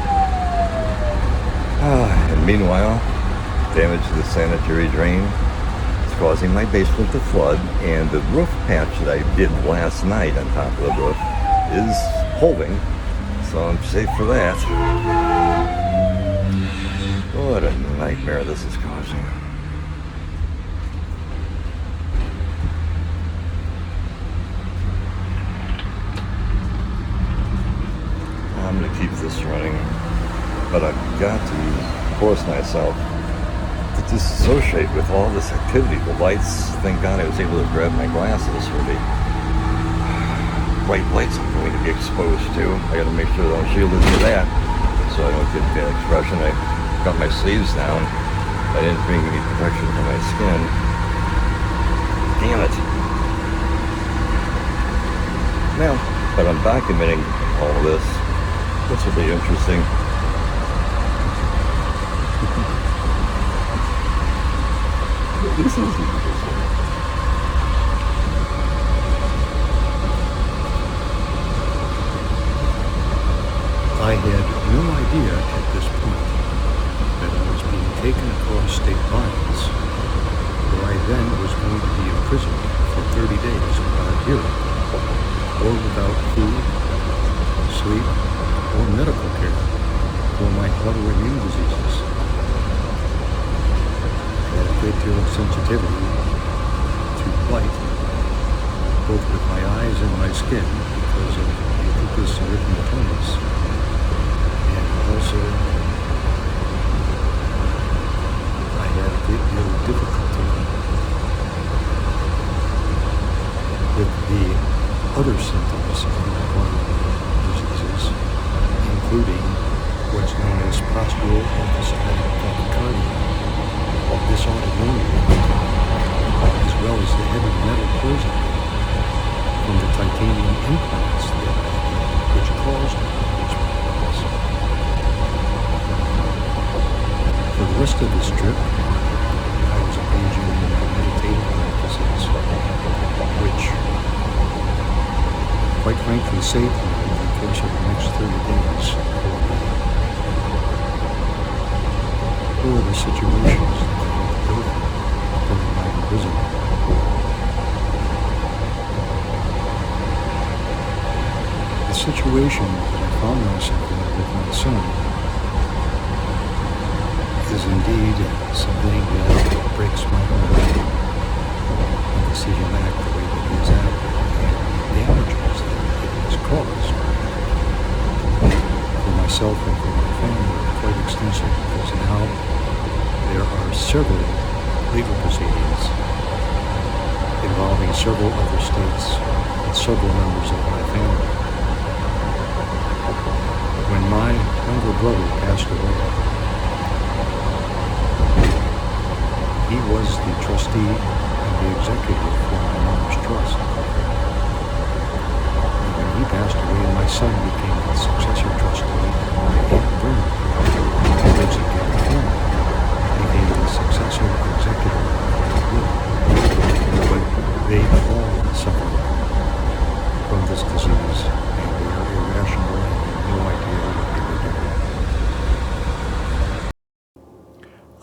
And meanwhile, damage to the sanitary drain is causing my basement to flood, and the roof patch that I did last night on top of the roof is holding, so I'm safe for that. What a nightmare this is causing. I'm going to keep this running, but I've got to force myself to disassociate with all this activity. The lights, thank God I was able to grab my glasses for the bright lights I'm going to be exposed to. I got to make sure that I'm shielded for that so I don't get bad expression. I got my sleeves down. I didn't bring any protection for my skin. Damn it. Well, but I'm documenting all of this. This will be interesting. This is interesting. I had no idea at this point that I was being taken across state lines, where I then was going to be imprisoned for 30 days without hearing, or without food, sleep, or medical care for my autoimmune diseases. I had a great deal of sensitivity to light, both with my eyes and my skin, because of the lupus erythematosus, and also I had a great deal of difficulty with the other symptoms of my autoimmune diseases, including what's known as postural orthostatic tachycardia, dysautonomia, as well as the heavy metal poisoning from the titanium implants that I had, which caused these problems. For the rest of this trip, I was engaging in meditative practices, which, quite frankly, saved me over the course of the next 30 days for the situations that I had to go through during my imprisonment. The situation that I found myself in with my son is indeed something that breaks my heart to see him act the way that he is acting, and the damages that it has caused for myself and for my family are quite extensive, because now there are several legal proceedings involving several other states and several members of my family. When my younger brother passed away, he was the trustee and the executive for my mom's trust. And when he passed away, my son became the successor trustee, and my Aunt Verna, who lives in California, became the successor executive of the will. But they all suffer from this disease, and they are irrational and have no idea what they were doing.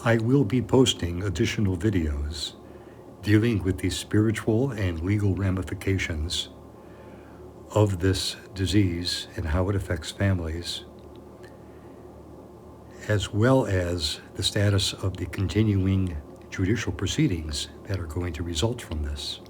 I will be posting additional videos dealing with the spiritual and legal ramifications of this disease and how it affects families, as well as the status of the continuing judicial proceedings that are going to result from this.